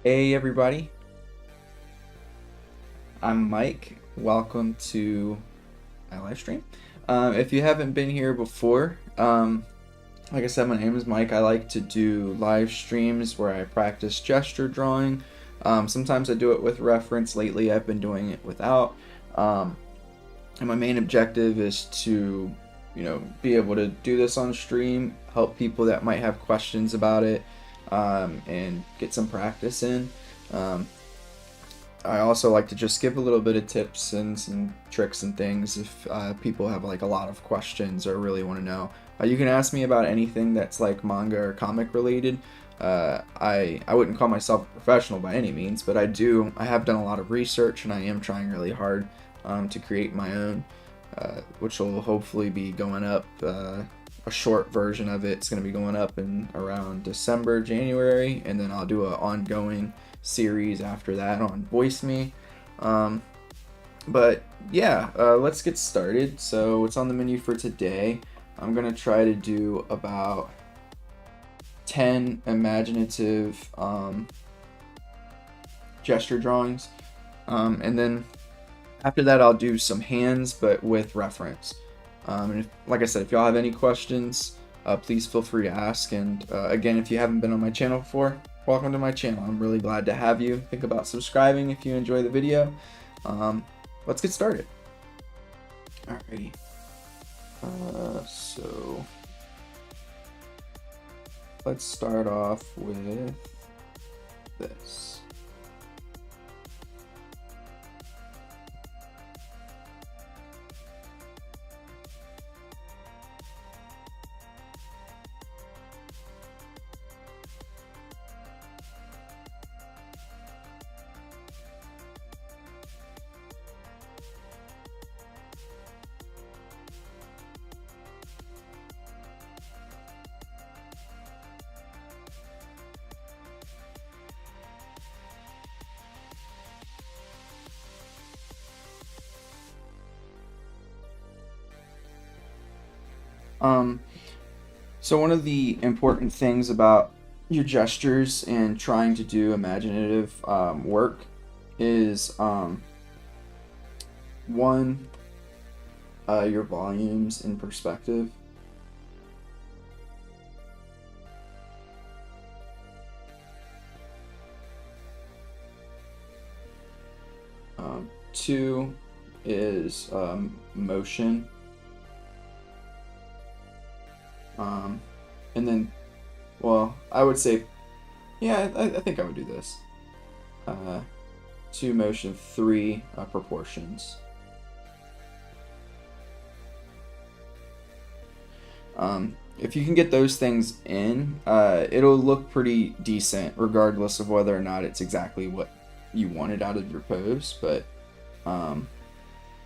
Hey everybody, I'm Mike. Welcome to my live stream. If you haven't been here before, like I said, my name is Mike. I like to do live streams where I practice gesture drawing. Sometimes I do it with reference. Lately, I've been doing it without. Um, and my main objective is to, be able to do this on stream, help people that might have questions about it, and get some practice in. Um, I also like to just give a little bit of tips and some tricks and things if people have like a lot of questions or really want to know. You can ask me about anything that's like manga or comic related. I wouldn't call myself a professional by any means, but I have done a lot of research and I am trying really hard to create my own, which will hopefully be going up. A short version of it's going to be going up in around December, January, and then I'll do an ongoing series after that on Voice Me. But yeah, let's get started. So what's on the menu for today? I'm going to try to do about 10 imaginative gesture drawings. And then after that, I'll do some hands, but with reference. And like I said, if y'all have any questions, please feel free to ask. And again, if you haven't been on my channel before, welcome to my channel. I'm really glad to have you. Think about subscribing if you enjoy the video. Let's get started. Alrighty. So let's start off with this. So one of the important things about your gestures and trying to do imaginative work is one, your volumes in perspective. Two is motion. And then, well, I would say, yeah, I think I would do this. Two, motion. Three, proportions. If you can get those things in, it'll look pretty decent, regardless of whether or not it's exactly what you wanted out of your pose. But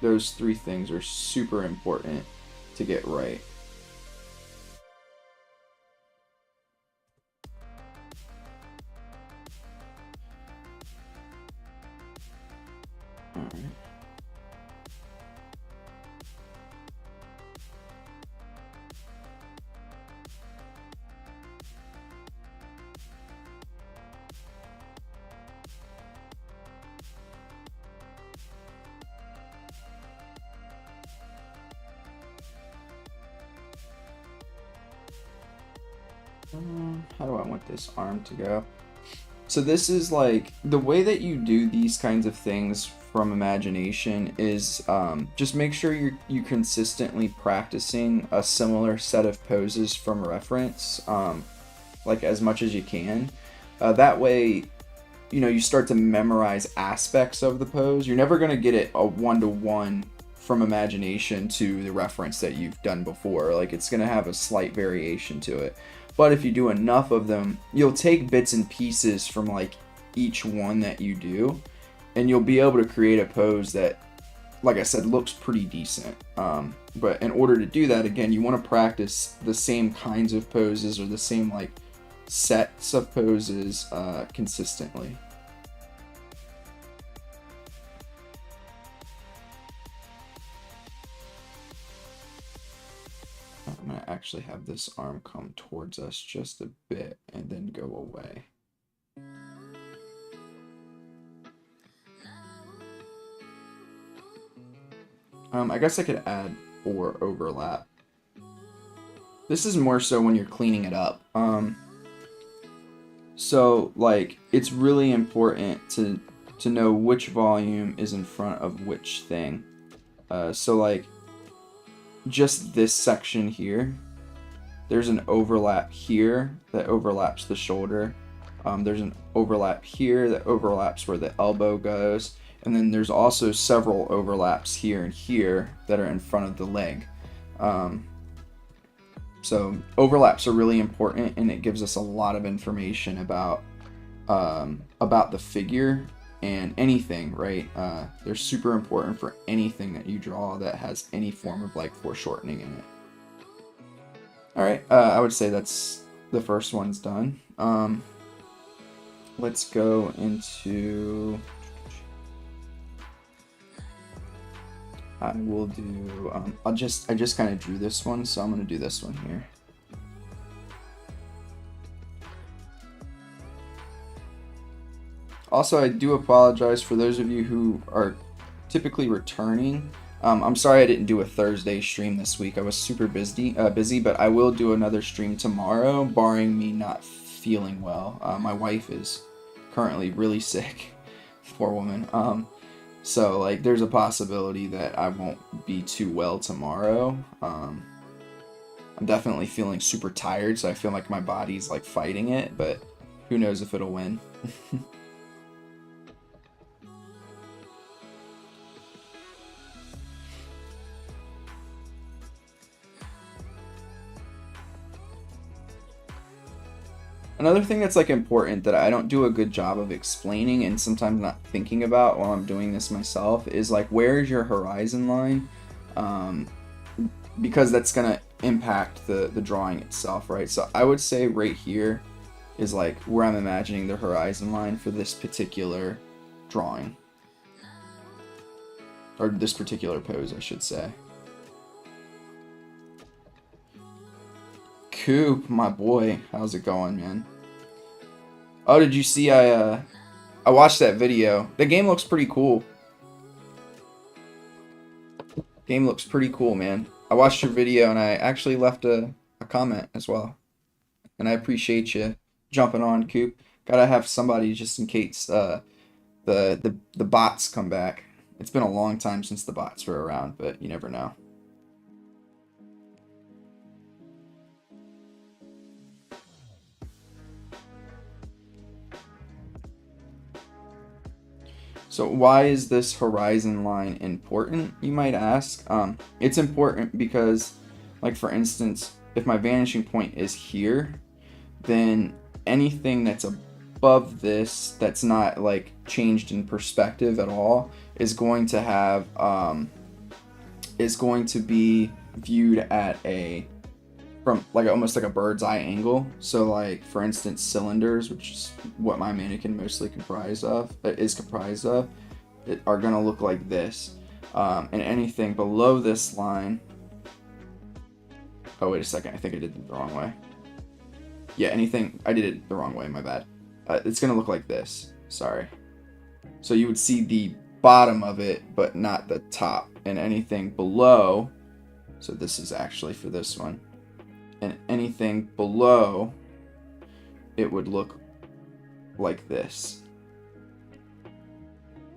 those three things are super important to get right. Alright. How do I want this arm to go? So this is like the way that you do these kinds of things from imagination is just make sure you consistently practicing a similar set of poses from reference, like as much as you can. That way, you start to memorize aspects of the pose. You're never going to get it a one-to-one from imagination to the reference that you've done before. Like it's going to have a slight variation to it. But if you do enough of them, you'll take bits and pieces from like each one that you do, and you'll be able to create a pose that, like I said, looks pretty decent. But in order to do that, again, you want to practice the same kinds of poses or the same like sets of poses consistently. I'm going to actually have this arm come towards us just a bit and then go away. I guess I could add 4 overlap. This is more so when you're cleaning it up. So like it's really important to know which volume is in front of which thing. So like just this section here, there's an overlap here that overlaps the shoulder. There's an overlap here that overlaps where the elbow goes. And then there's also several overlaps here and here that are in front of the leg. So overlaps are really important, and it gives us a lot of information about the figure and anything, right? They're super important for anything that you draw that has any form of like foreshortening in it. All right, I would say that's the first one's done. Let's go into. I will do. I just kind of drew this one, so I'm gonna do this one here. Also, I do apologize for those of you who are typically returning. I'm sorry I didn't do a Thursday stream this week. I was super busy, but I will do another stream tomorrow, barring me not feeling well. My wife is currently really sick, poor woman. So like, there's a possibility that I won't be too well tomorrow. I'm definitely feeling super tired, so I feel like my body's like fighting it, but who knows if it'll win. Another thing that's like important that I don't do a good job of explaining and sometimes not thinking about while I'm doing this myself is like, where is your horizon line? Because that's gonna impact the drawing itself, right? So I would say right here is like where I'm imagining the horizon line for this particular drawing. Or this particular pose, I should say. Coop, my boy, how's it going, man? Oh, did you see I watched that video. The game looks pretty cool. Game looks pretty cool, man. I watched your video and I actually left a comment as well. And I appreciate you jumping on, Coop. Gotta have somebody just in case the bots come back. It's been a long time since the bots were around, but you never know. So why is this horizon line important, you might ask? It's important because, like for instance, if my vanishing point is here, then anything that's above this that's not like changed in perspective at all is going to have is going to be viewed at from like almost like a bird's eye angle. So like for instance, cylinders, which is what my mannequin mostly comprised of, are gonna look like this. And anything below this line, oh wait a second, I think I did it the wrong way. Yeah, I did it the wrong way, my bad. It's gonna look like this, sorry. So you would see the bottom of it, but not the top. And anything below, so this is actually for this one, and anything below, it would look like this.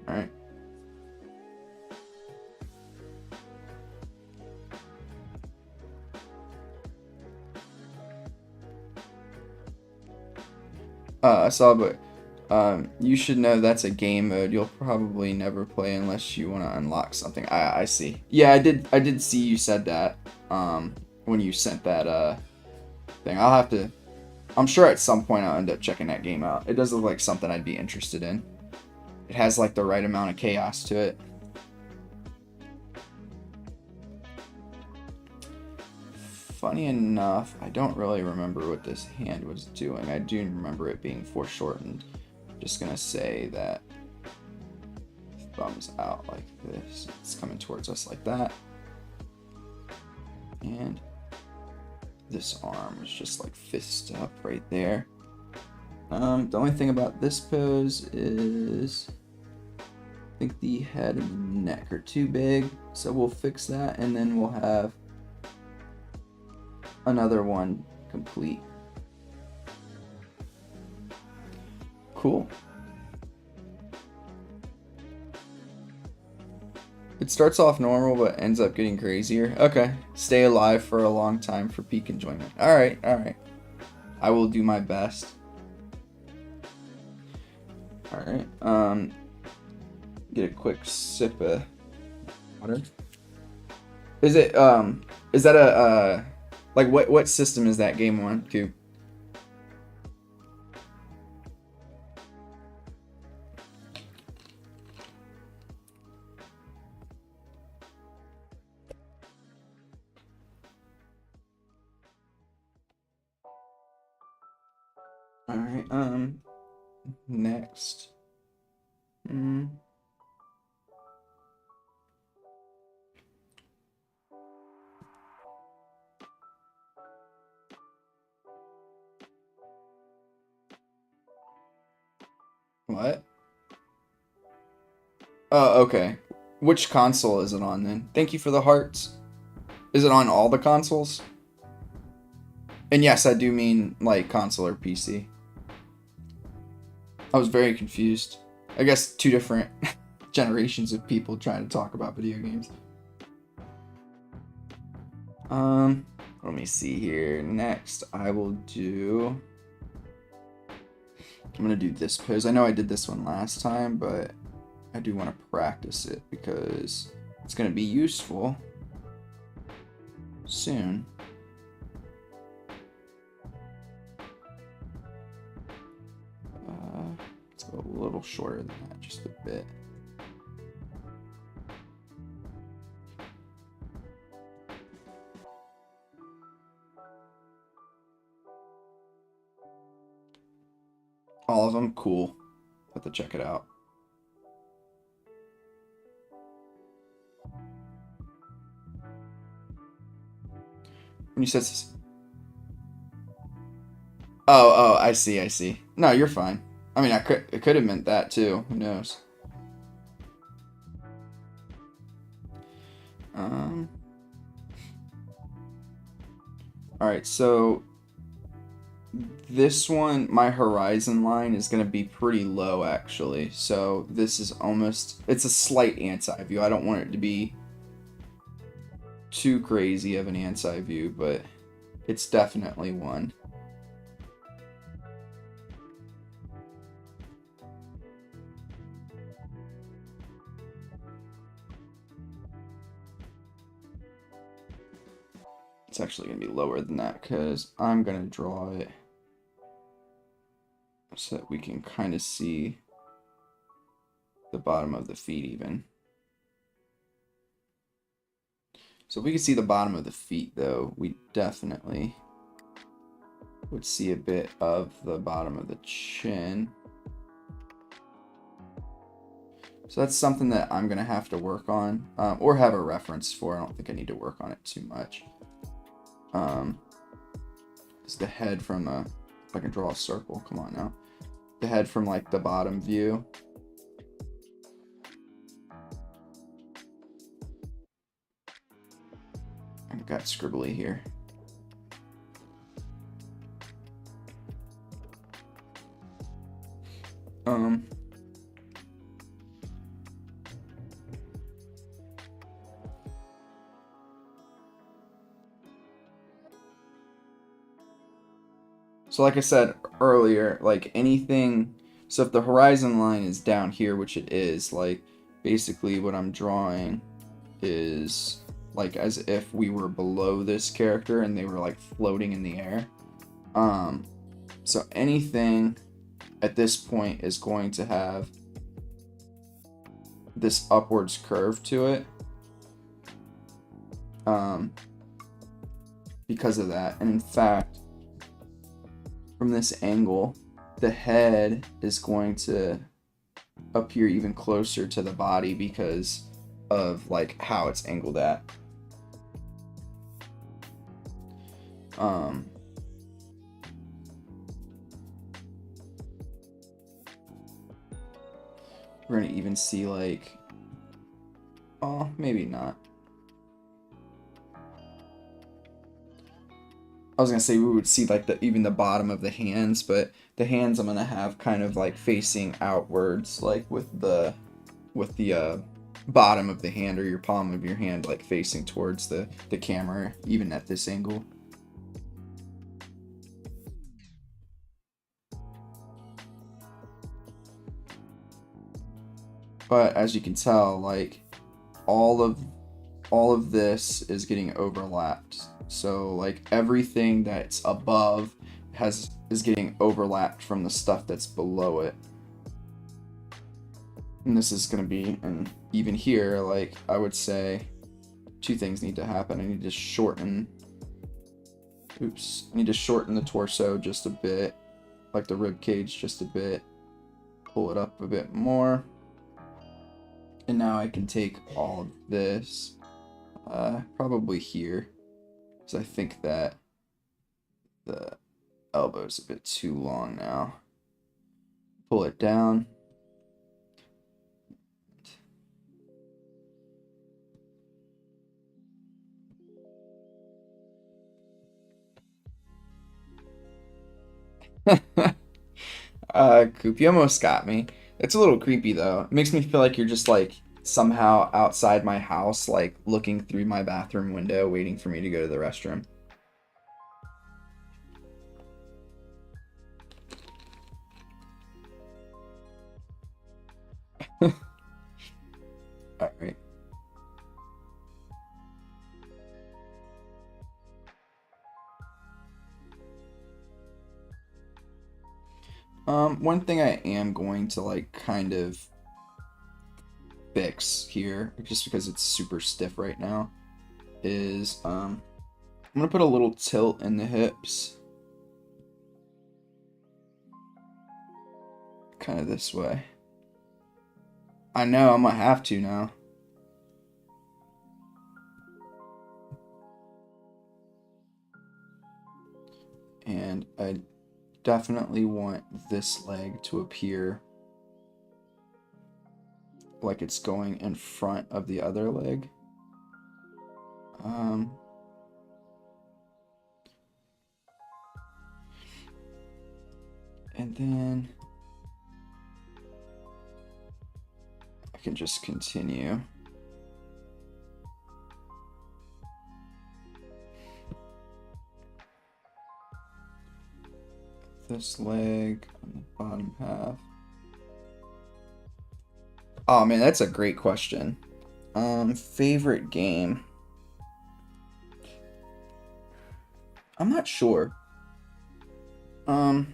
All right. I saw, but you should know that's a game mode. You'll probably never play unless you want to unlock something. I see. Yeah, I did see you said that when you sent that thing. I'm sure at some point I'll end up checking that game out. It does look like something I'd be interested in. It has like the right amount of chaos to it. Funny enough, I don't really remember what this hand was doing. I do remember it being foreshortened. Just gonna say that thumbs out like this. It's coming towards us like that. And this arm is just like fist up right there. The only thing about this pose is think the head and the neck are too big, so we'll fix that, and then we'll have another one complete. Cool. It starts off normal but ends up getting crazier. Okay. Stay alive for a long time for peak enjoyment. Alright, alright. I will do my best. Alright. Get a quick sip of water. Is it is that a like what system is that game on, Coop? Alright, next. What? Oh, okay. Which console is it on then? Thank you for the hearts. Is it on all the consoles? And yes, I do mean like console or PC. I was very confused. I guess two different generations of people trying to talk about video games. Let me see here. Next, I will do... I'm gonna do this pose. I know I did this one last time, but I do want to practice it because it's gonna be useful soon. Let's go a little shorter than that, just a bit. All of them? Cool. Have to check it out. When you said... Oh, I see. No, you're fine. I mean, it could have meant that too. Who knows? Alright, so this one, my horizon line is going to be pretty low actually. So this is almost, it's a slight anti-view. I don't want it to be too crazy of an anti-view, but it's definitely one. It's actually going to be lower than that because I'm going to draw it so that we can kind of see the bottom of the feet even. So if we could see the bottom of the feet though, we definitely would see a bit of the bottom of the chin. So that's something that I'm going to have to work on, or have a reference for. I don't think I need to work on it too much. It's the head from a, if I can draw a circle, come on now. The head from like the bottom view. I've got scribbly here. So like I said earlier, like anything, so if the horizon line is down here, which it is, like basically what I'm drawing is like as if we were below this character and they were like floating in the air. So anything at this point is going to have this upwards curve to it. Because of that. And in fact, from this angle, the head is going to appear even closer to the body because of like how it's angled at. we're gonna even see like, oh, maybe not. I was gonna say we would see like even the bottom of the hands, but the hands I'm gonna have kind of like facing outwards, like with the bottom of the hand or your palm of your hand like facing towards the camera, even at this angle. But as you can tell, like all of this is getting overlapped. So like everything that's above is getting overlapped from the stuff that's below it. And this is going to be, and even here, like I would say two things need to happen. I need to shorten the torso just a bit, like the rib cage just a bit, pull it up a bit more. And now I can take all of this, probably here, because I think that the elbow is a bit too long now. Pull it down. Coop, you almost got me. It's a little creepy though. It makes me feel like you're just like somehow outside my house, like looking through my bathroom window, waiting for me to go to the restroom. All right. One thing I am going to like kind of fix here, just because it's super stiff right now, is I'm gonna put a little tilt in the hips, kind of this way. I know I'm gonna have to now. And I definitely want this leg to appear like it's going in front of the other leg. And then I can just continue. This leg on the bottom half. Oh man, that's a great question. Favorite game? I'm not sure. Yeah,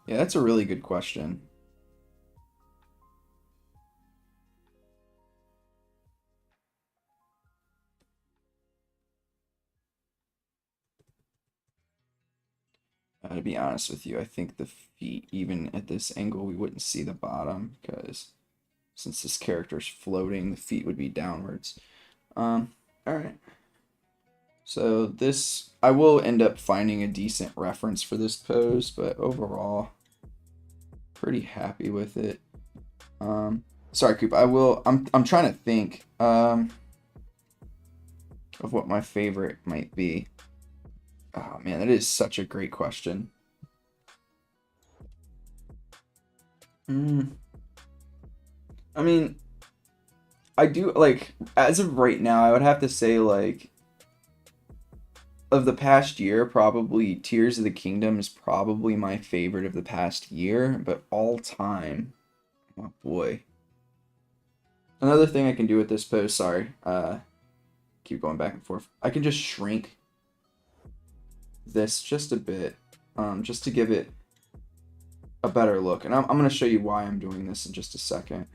that's a really good question. To be honest with you, I think the feet, even at this angle, we wouldn't see the bottom, because since this character's floating, the feet would be downwards. Alright. So this, I will end up finding a decent reference for this pose, but overall, pretty happy with it. Sorry, Coop, I'm trying to think, of what my favorite might be. Oh man, that is such a great question. I mean, I do, like, as of right now, I would have to say, like, of the past year, probably Tears of the Kingdom is probably my favorite of the past year, but all time, oh boy. Another thing I can do with this pose, sorry, keep going back and forth. I can just shrink this just a bit, just to give it a better look. And I'm going to show you why I'm doing this in just a second.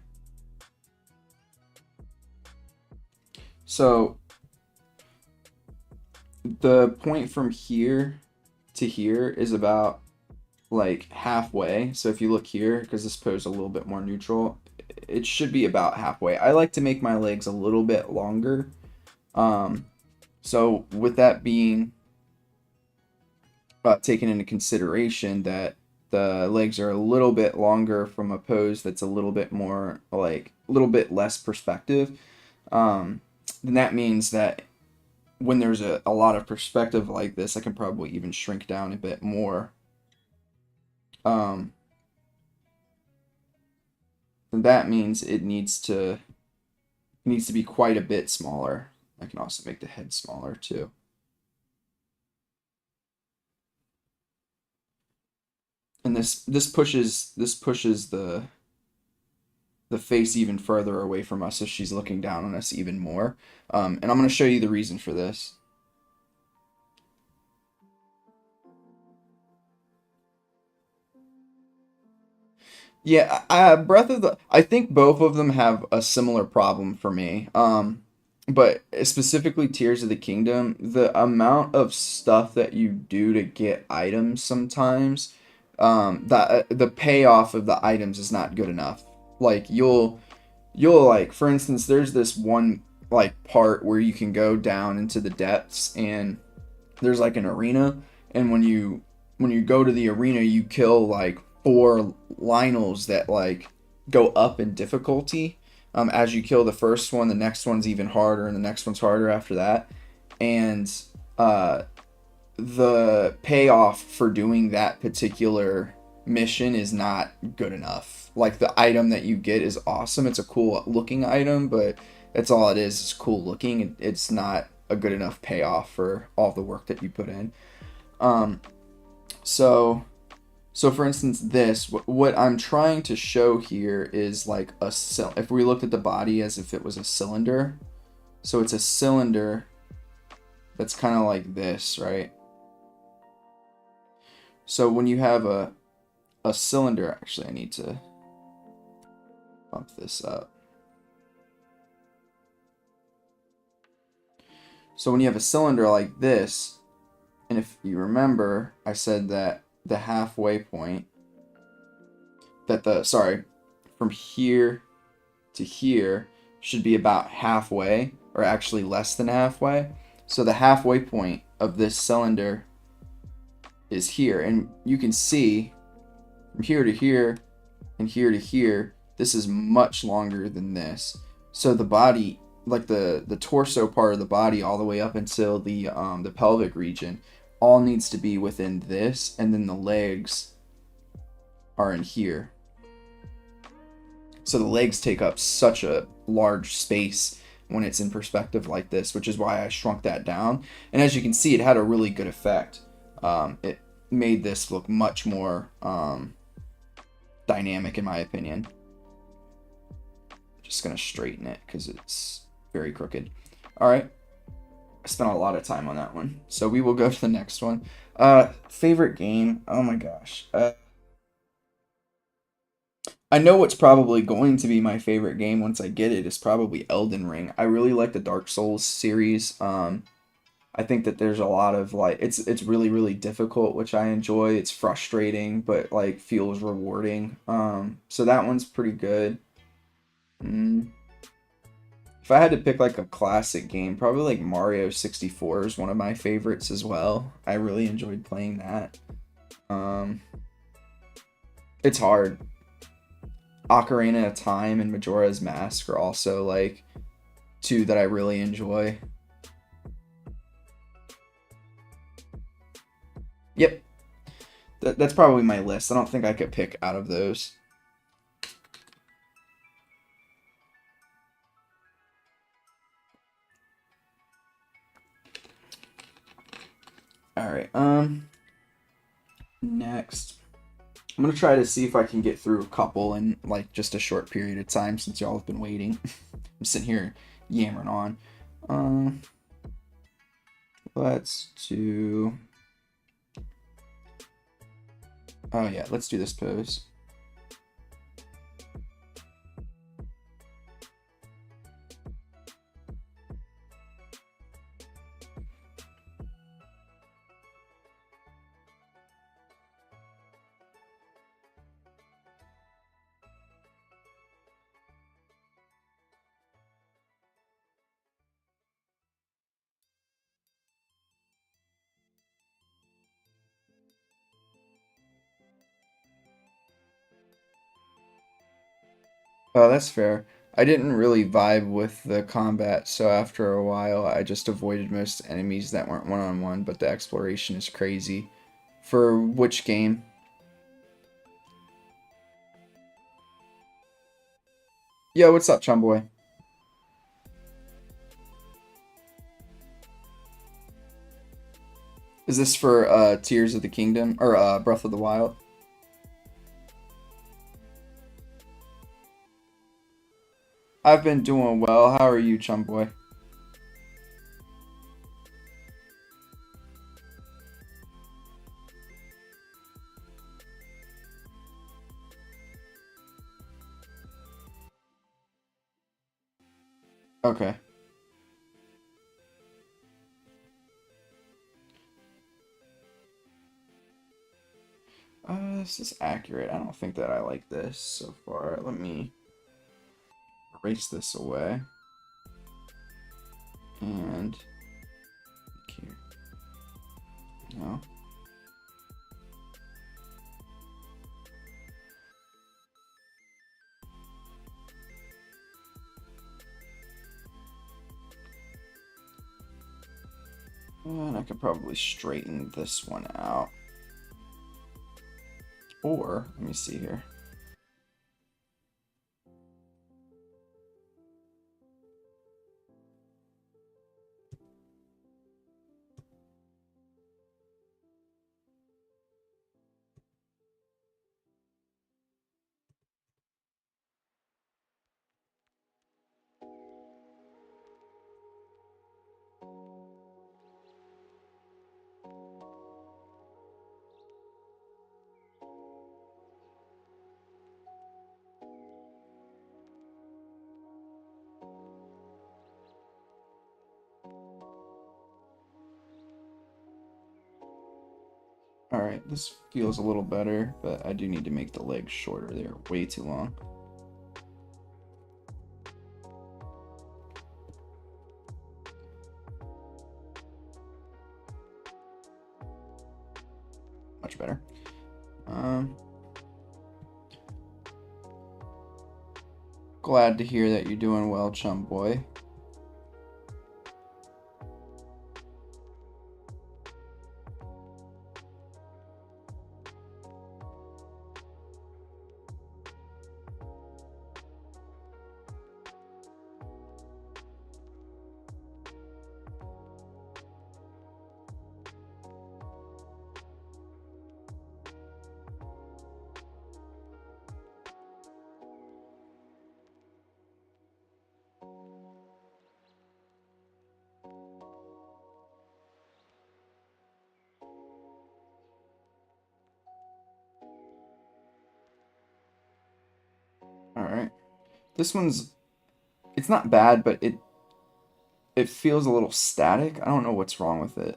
So the point from here to here is about like halfway. So if you look here, because this pose is a little bit more neutral, it should be about halfway. I like to make my legs a little bit longer. So with that being taking into consideration that the legs are a little bit longer from a pose that's a little bit more like a little bit less perspective, then that means that when there's a lot of perspective like this, I can probably even shrink down a bit more. Then that means it needs to be quite a bit smaller. I can also make the head smaller too. And this pushes the face even further away from us, so she's looking down on us even more. And I'm going to show you the reason for this. Yeah, Breath of the. I think both of them have a similar problem for me. But specifically Tears of the Kingdom, the amount of stuff that you do to get items sometimes, the payoff of the items is not good enough. Like you'll like, for instance, there's this one like part where you can go down into the depths, and there's like an arena, and when you go to the arena, you kill like 4 Lionels that like go up in difficulty. As you kill the first one, the next one's even harder, and the next one's harder after that. And uh, the payoff for doing that particular mission is not good enough. Like, the item that you get is awesome. It's a cool looking item, but that's all it is. It's cool looking. It's not a good enough payoff for all the work that you put in. Um, so for instance, what I'm trying to show here is like if we looked at the body as if it was a cylinder. So it's a cylinder that's kind of like this, right? So when you have a cylinder, actually I need to bump this up. So when you have a cylinder like this, and if you remember, I said that the halfway point, from here to here should be about halfway, or actually less than halfway. So the halfway point of this cylinder is here, and you can see from here to here and here to here, this is much longer than this. So the body, like the torso part of the body all the way up until the pelvic region, all needs to be within this, and then the legs are in here. So the legs take up such a large space when it's in perspective like this, which is why I shrunk that down. And as you can see, it had a really good effect. It made this look much more dynamic, in my opinion. Just gonna straighten it because it's very crooked. All right, I spent a lot of time on that one, so we will go to the next one. Favorite game? Oh my gosh. I know what's probably going to be my favorite game once I get it is probably Elden Ring. I really like the Dark Souls series. I think that there's a lot of like it's really really difficult, which I enjoy. It's frustrating, but like feels rewarding. So that one's pretty good. Mm. If I had to pick like a classic game, probably like Mario 64 is one of my favorites as well. I really enjoyed playing that. Um, it's hard. Ocarina of Time and Majora's Mask are also like two that I really enjoy. Yep, that's probably my list. I don't think I could pick out of those. All right. Next, I'm gonna try to see if I can get through a couple in like just a short period of time since y'all have been waiting. I'm sitting here yammering on. Let's do. Oh yeah, let's do this pose. Oh, that's fair. I didn't really vibe with the combat, so after a while, I just avoided most enemies that weren't one-on-one, but the exploration is crazy. For which game? Yo, what's up, Chumboy? Is this for Tears of the Kingdom or Breath of the Wild? I've been doing well. How are you, Chumboy? Okay. Is this accurate? I don't think that I like this so far. Let me erase this away. And here. No. And I could probably straighten this one out. Or, let me see here. Alright, this feels a little better, but I do need to make the legs shorter. They're way too long. Much better. Glad to hear that you're doing well, chum boy. Alright. This one's it's not bad, but it feels a little static. I don't know what's wrong with it.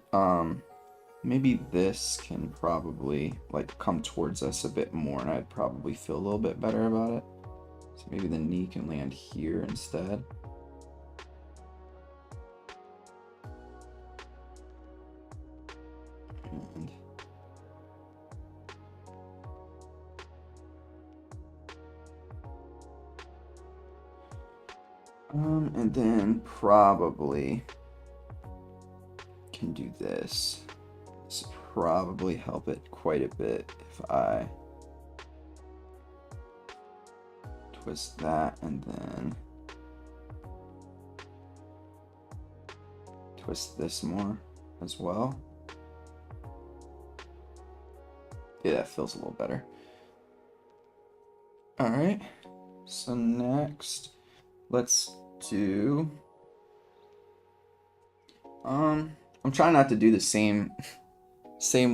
Maybe this can probably like come towards us a bit more and I'd probably feel a little bit better about it. So maybe the knee can land here instead. And and then probably can do this. This would probably help it quite a bit if I twist that and then twist this more as well. Yeah, that feels a little better. All right, so next let's do I'm trying not to do the same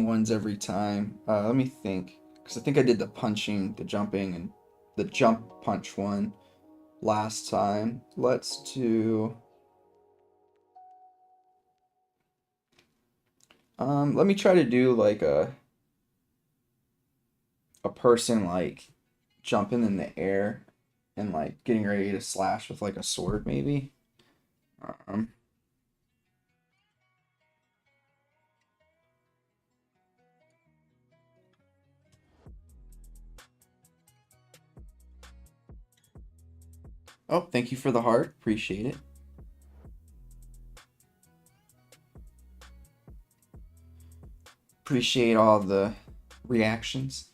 ones every time. Let me think, because I think I did the punching, the jumping, and the jump punch one last time. Let's do let me try to do like a person like jumping in the air and like getting ready to slash with like a sword maybe. Um, Oh, thank you for the heart. Appreciate it. Appreciate all the reactions.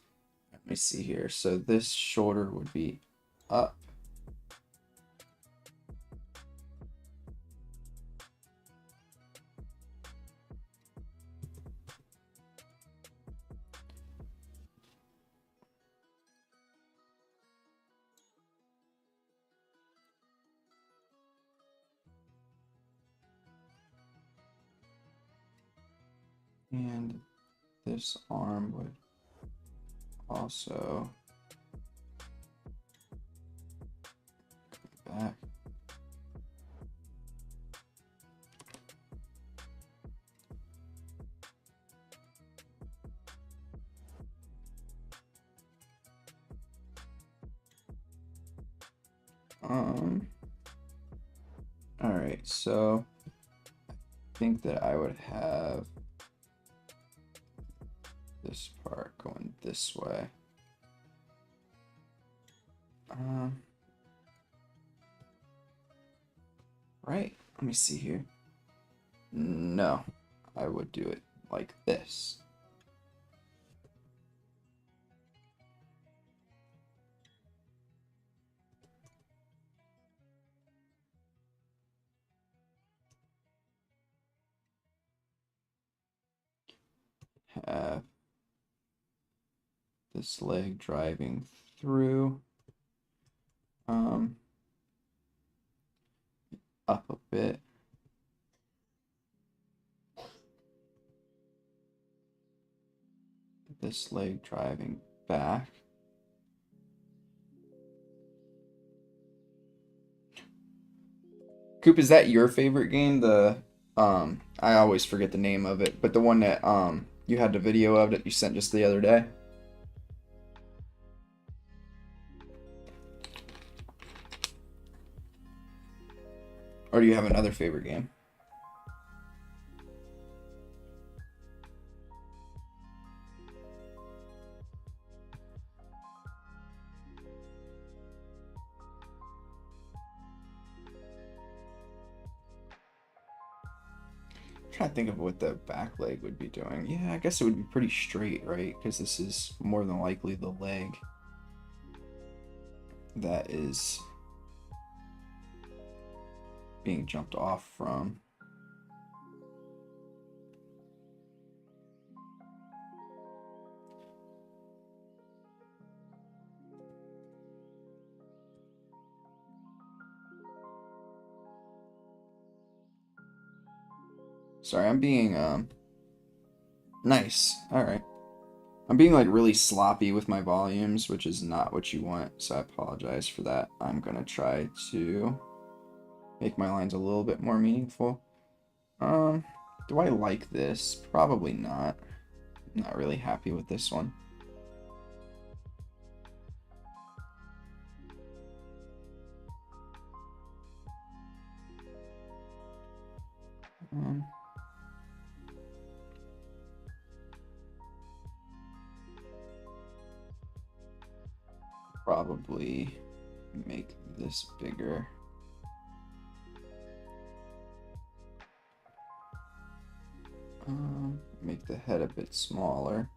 Let me see here. So this shoulder would be up. And this arm would also come back. All right, so I think that I would have this part going this way. Right, let me see here. No, I would do it like this. Have this leg driving through, up a bit. This leg driving back. Coop, is that your favorite game? I always forget the name of it, but the one that you had the video of that you sent just the other day? Or do you have another favorite game? I'm trying to think of what the back leg would be doing. Yeah, I guess it would be pretty straight, right? Because this is more than likely the leg that is being jumped off from. Sorry, I'm being nice. All right. I'm being like really sloppy with my volumes, which is not what you want, so I apologize for that. I'm gonna try to make my lines a little bit more meaningful. Do I like this? Probably not. I'm not really happy with this one. Probably make this bigger. Make the head a bit smaller.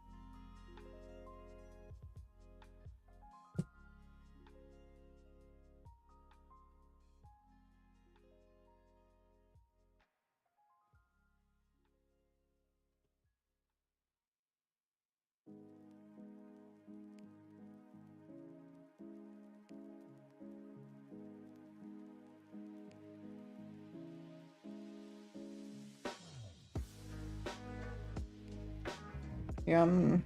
Yeah, I'm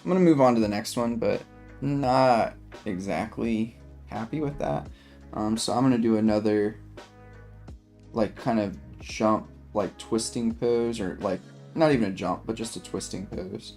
gonna move on to the next one, but not exactly happy with that. So I'm gonna do another like kind of jump, like twisting pose, or like not even a jump, but just a twisting pose.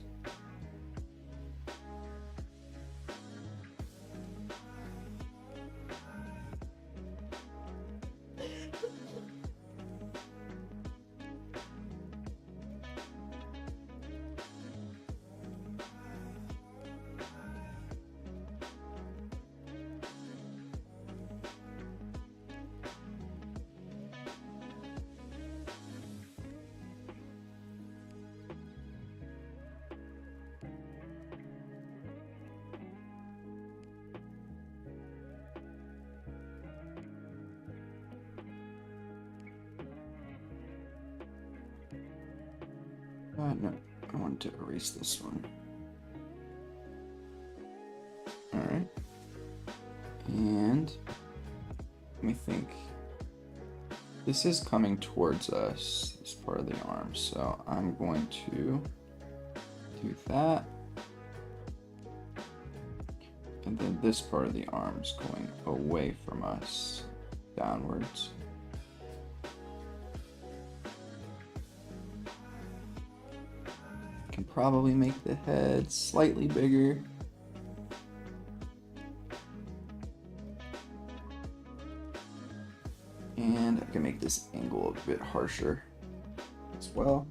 No, I want to erase this one. Alright. And let me think. This is coming towards us, this part of the arm, so I'm going to do that. And then this part of the arm is going away from us, downwards. Can probably make the head slightly bigger. And I can make this angle a bit harsher as well.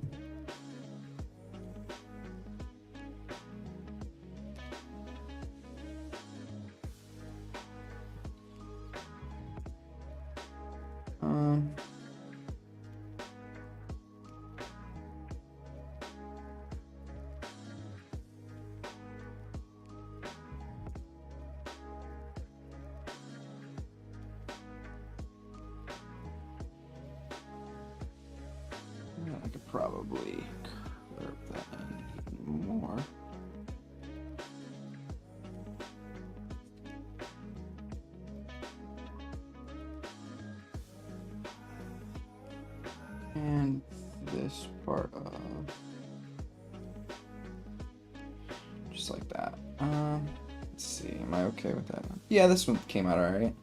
I could probably curve that in even more. And this part of just like that. Let's see, am I okay with that? Yeah, this one came out alright.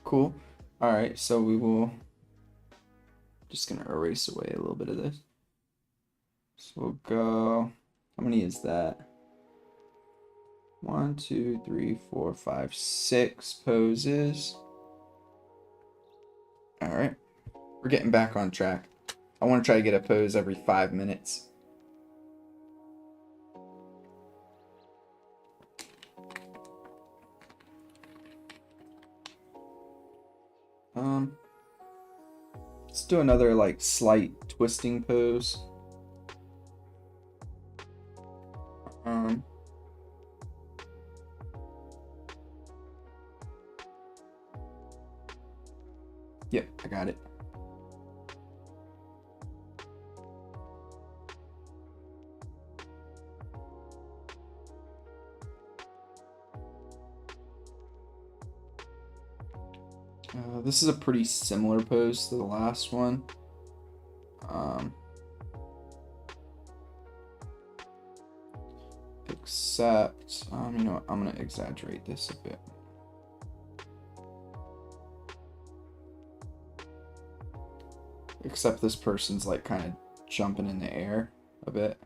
Cool. Alright, so we will just gonna erase away a little bit of this. So we'll go, how many is that? 1, 2, 3, 4, 5, 6 poses. Alright. We're getting back on track. I want to try to get a pose every 5 minutes. Let's do another like slight twisting pose. Yep, I got it. This is a pretty similar pose to the last one. Except, you know what, I'm gonna exaggerate this a bit. Except this person's like kind of jumping in the air a bit.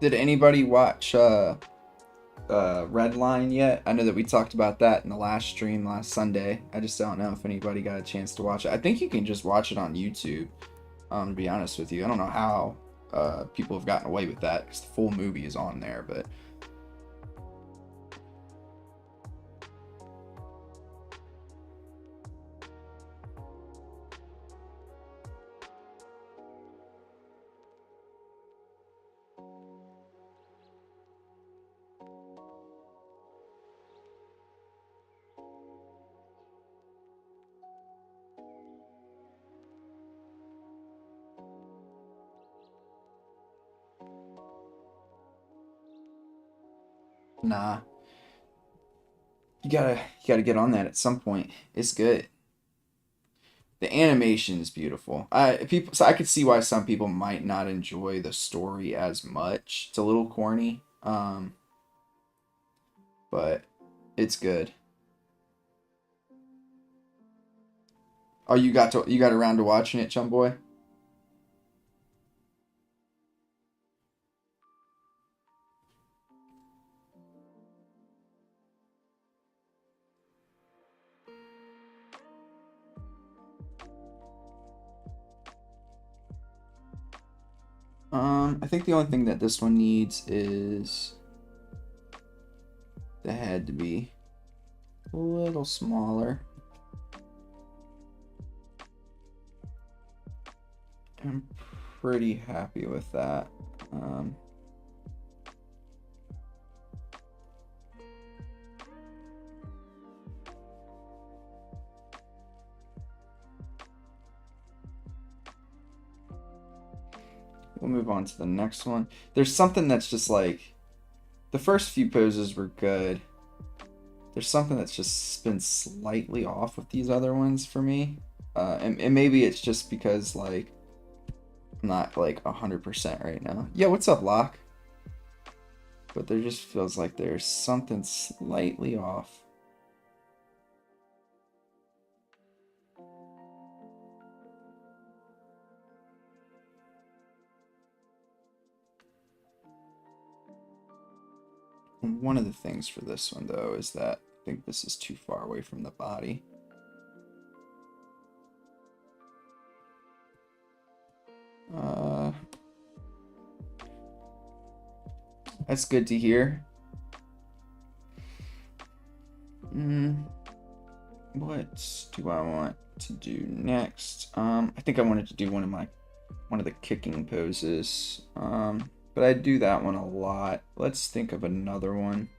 Did anybody watch Red Line yet? I know that we talked about that in the last stream last Sunday. I just don't know if anybody got a chance to watch it. I think you can just watch it on YouTube, to be honest with you. I don't know how people have gotten away with that because the full movie is on there, but nah. You gotta get on that at some point. It's good. The animation is beautiful. So I could see why some people might not enjoy the story as much. It's a little corny. but it's good. Oh, you got around to watching it, chum boy? I think the only thing that this one needs is the head to be a little smaller. I'm pretty happy with that. We'll move on to the next one. There's something that's just like, the first few poses were good. There's something that's just been slightly off with these other ones for me. And maybe it's just because like, I'm not like 100% right now. Yeah, what's up, Locke? But there just feels like there's something slightly off. And one of the things for this one, though, is that I think this is too far away from the body. That's good to hear. What do I want to do next? I think I wanted to do one of the kicking poses. But I do that one a lot. Let's think of another one.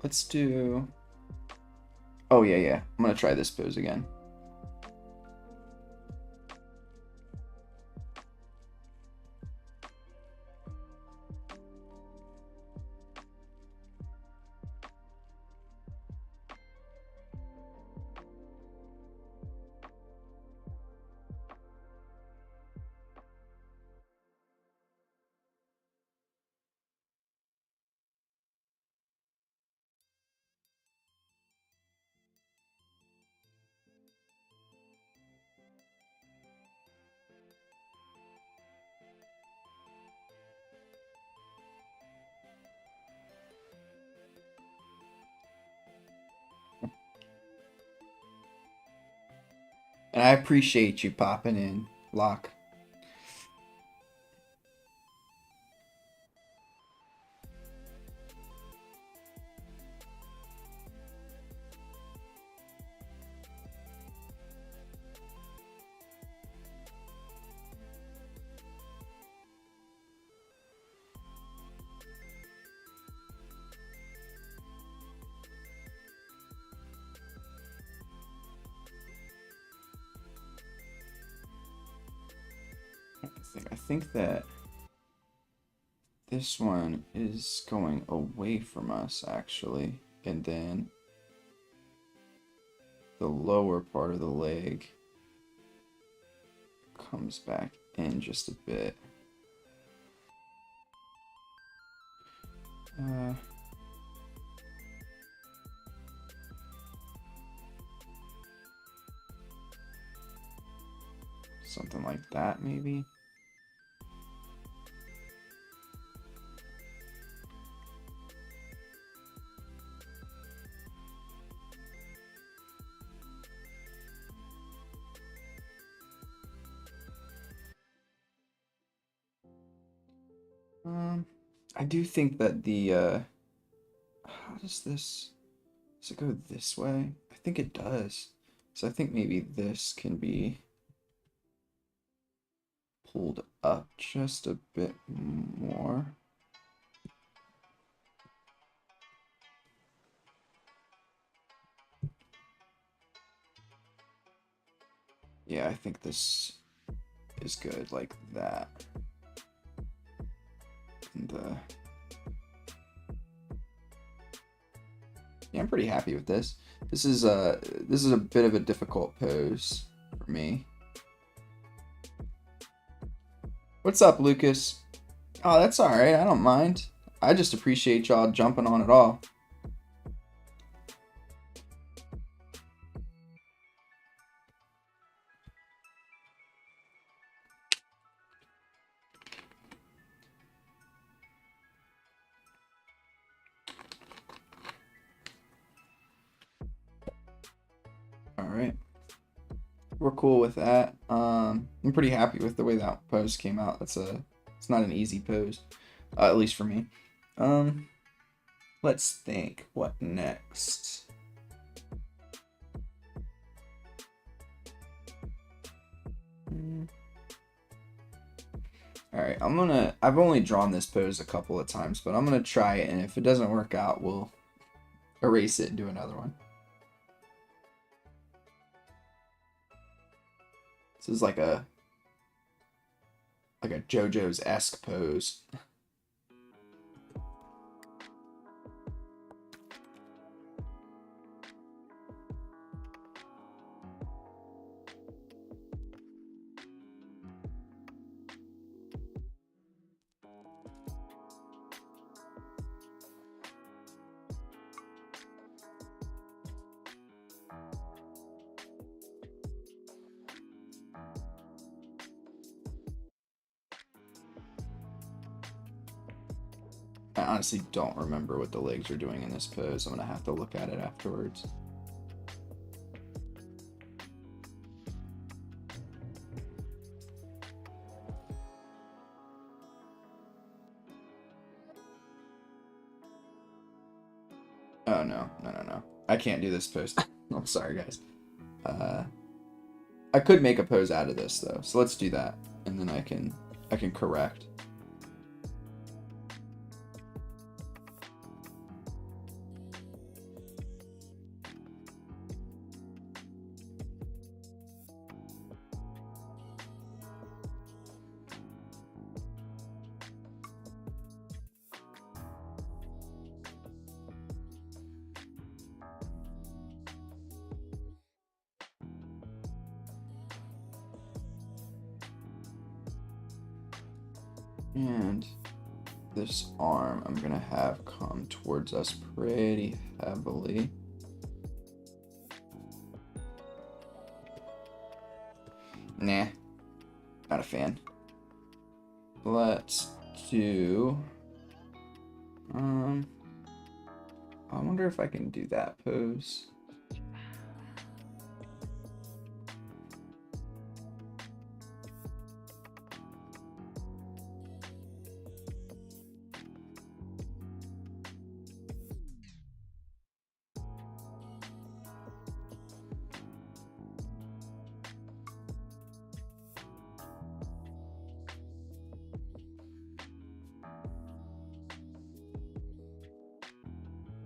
Let's do... Oh, yeah. I'm gonna try this pose again. And I appreciate you popping in, Locke. I think that this one is going away from us, actually. And then the lower part of the leg comes back in just a bit. Something like that, maybe. I do think that the how does it go this way? I think it does. So I think maybe this can be pulled up just a bit more. Yeah, I think this is good like that. And yeah, I'm pretty happy with this. This is a bit of a difficult pose for me. What's up, Lucas? Oh, that's alright. I don't mind. I just appreciate y'all jumping on it all. Alright. We're cool with that. I'm pretty happy with the way that pose came out. It's not an easy pose. At least for me. Let's think. What next? Alright, I've only drawn this pose a couple of times, but I'm gonna try it, and if it doesn't work out, we'll erase it and do another one. This is like a JoJo's-esque pose. I honestly don't remember what the legs are doing in this pose. I'm gonna have to look at it afterwards. Oh no. I can't do this pose. I'm sorry, guys. I could make a pose out of this though, so let's do that, and then I can correct. And this arm I'm gonna have come towards us pretty heavily. Nah, not a fan. Let's do, I wonder if I can do that pose.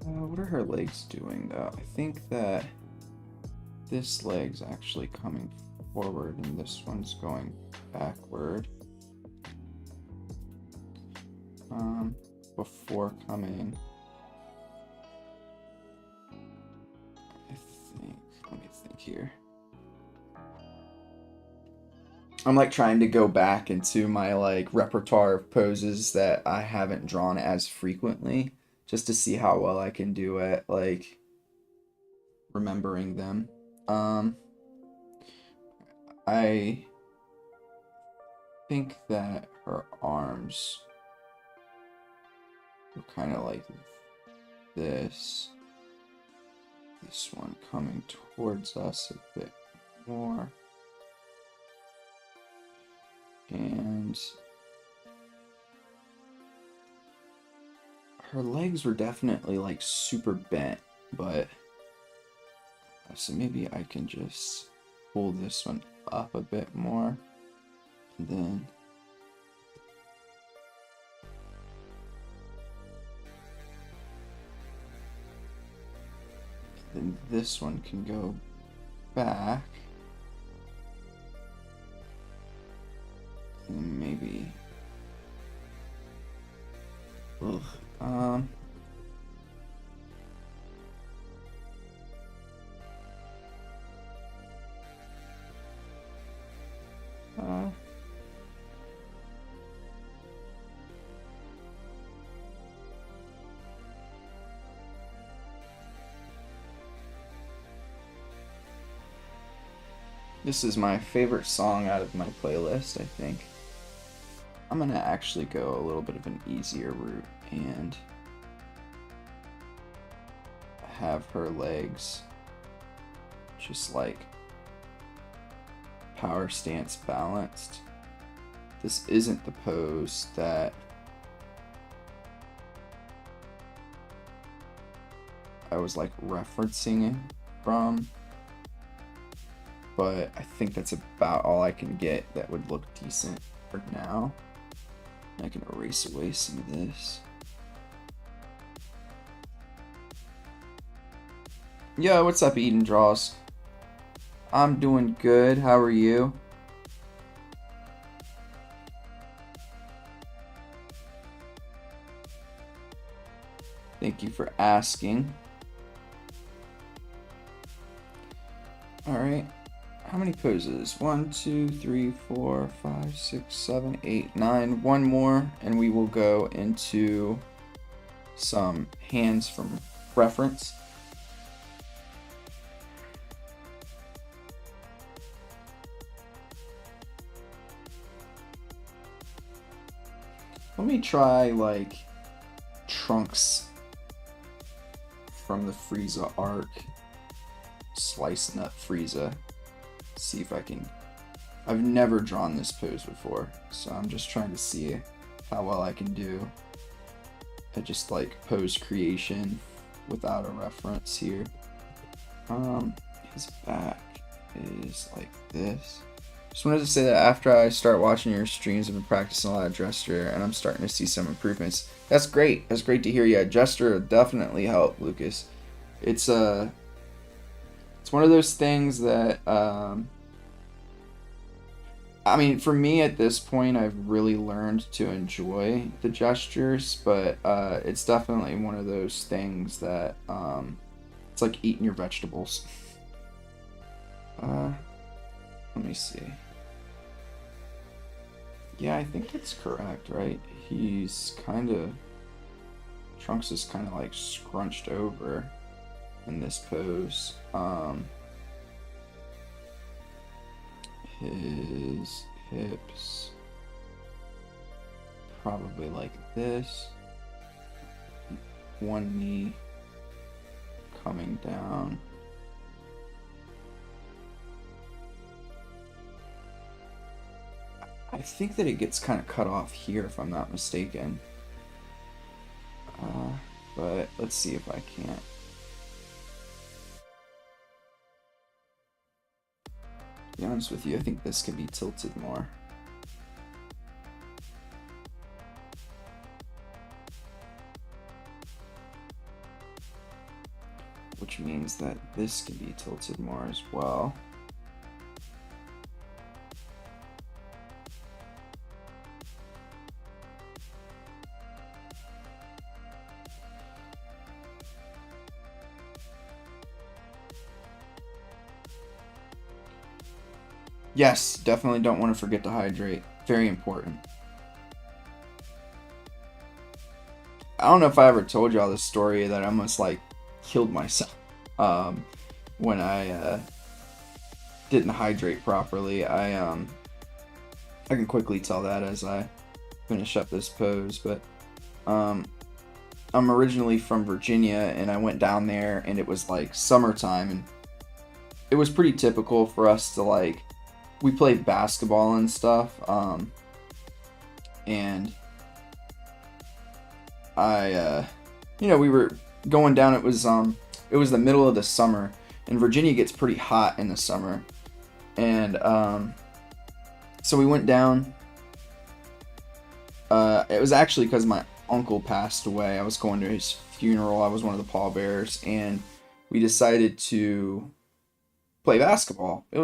What are her legs doing though? I think that this leg's actually coming forward and this one's going backward. Before coming, let me think here. I'm like trying to go back into my like repertoire of poses that I haven't drawn as frequently, just to see how well I can do at like remembering them. I think that her arms were kind of like this. This one coming towards us a bit more. And her legs were definitely like super bent, but so maybe I can just pull this one up a bit more, and then this one can go back, and maybe This is my favorite song out of my playlist, I think. I'm gonna actually go a little bit of an easier route and have her legs just like power stance balanced. This isn't the pose that I was like referencing it from, but I think that's about all I can get that would look decent for now. I can erase away some of this. Yo, what's up, Eden Draws? I'm doing good. How are you? Thank you for asking. Alright. How many poses? 1, 2, 3, 4, 5, 6, 7, 8, 9. One more, and we will go into some hands from reference. Let me try like Trunks from the Frieza arc. Slice Nut Frieza. See if I can. I've never drawn this pose before, so I'm just trying to see how well I can do at just like pose creation without a reference here. His back is like this. Just wanted to say that after I start watching your streams, I've been practicing a lot of gesture, and I'm starting to see some improvements. That's great. That's great to hear. Yeah, gesture definitely helped, Lucas. It's one of those things that I mean, for me at this point, I've really learned to enjoy the gestures, but it's definitely one of those things that it's like eating your vegetables. Let me see. Yeah, I think that's correct, right? He's kind of... Trunks is kind of like scrunched over in this pose. His hips probably like this. One knee coming down. I think that it gets kind of cut off here, if I'm not mistaken. But let's see if I can't. To be honest with you, I think this could be tilted more. Which means that this can be tilted more as well. Yes, definitely don't want to forget to hydrate. Very important. I don't know if I ever told y'all this story that I almost like killed myself when I didn't hydrate properly. I can quickly tell that as I finish up this pose, but I'm originally from Virginia, and I went down there, and it was like summertime, and it was pretty typical for us to like, we played basketball and stuff, and you know, we were going down. It was the middle of the summer, and Virginia gets pretty hot in the summer, and so we went down. It was actually because my uncle passed away. I was going to his funeral. I was one of the pallbearers, and we decided to play basketball. It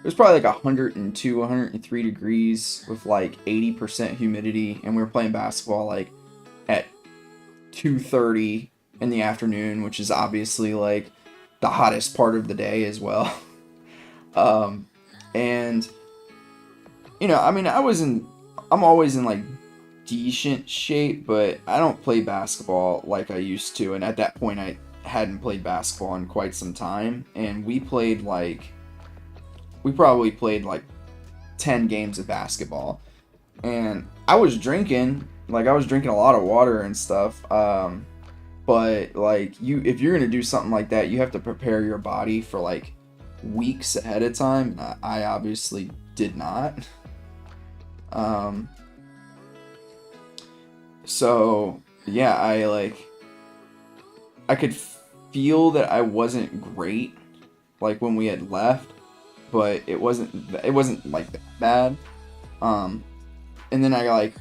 was probably like 102, 103 degrees with like 80% humidity, and we were playing basketball like at 2:30 in the afternoon, which is obviously like the hottest part of the day as well. And you know, I mean, I'm always in like decent shape, but I don't play basketball like I used to, and at that point I hadn't played basketball in quite some time, and we probably played like 10 games of basketball. And I was drinking a lot of water and stuff. But like if you're gonna do something like that, you have to prepare your body for like weeks ahead of time. I obviously did not. So yeah, I could feel that I wasn't great like when we had left, but it wasn't like that bad. And then I like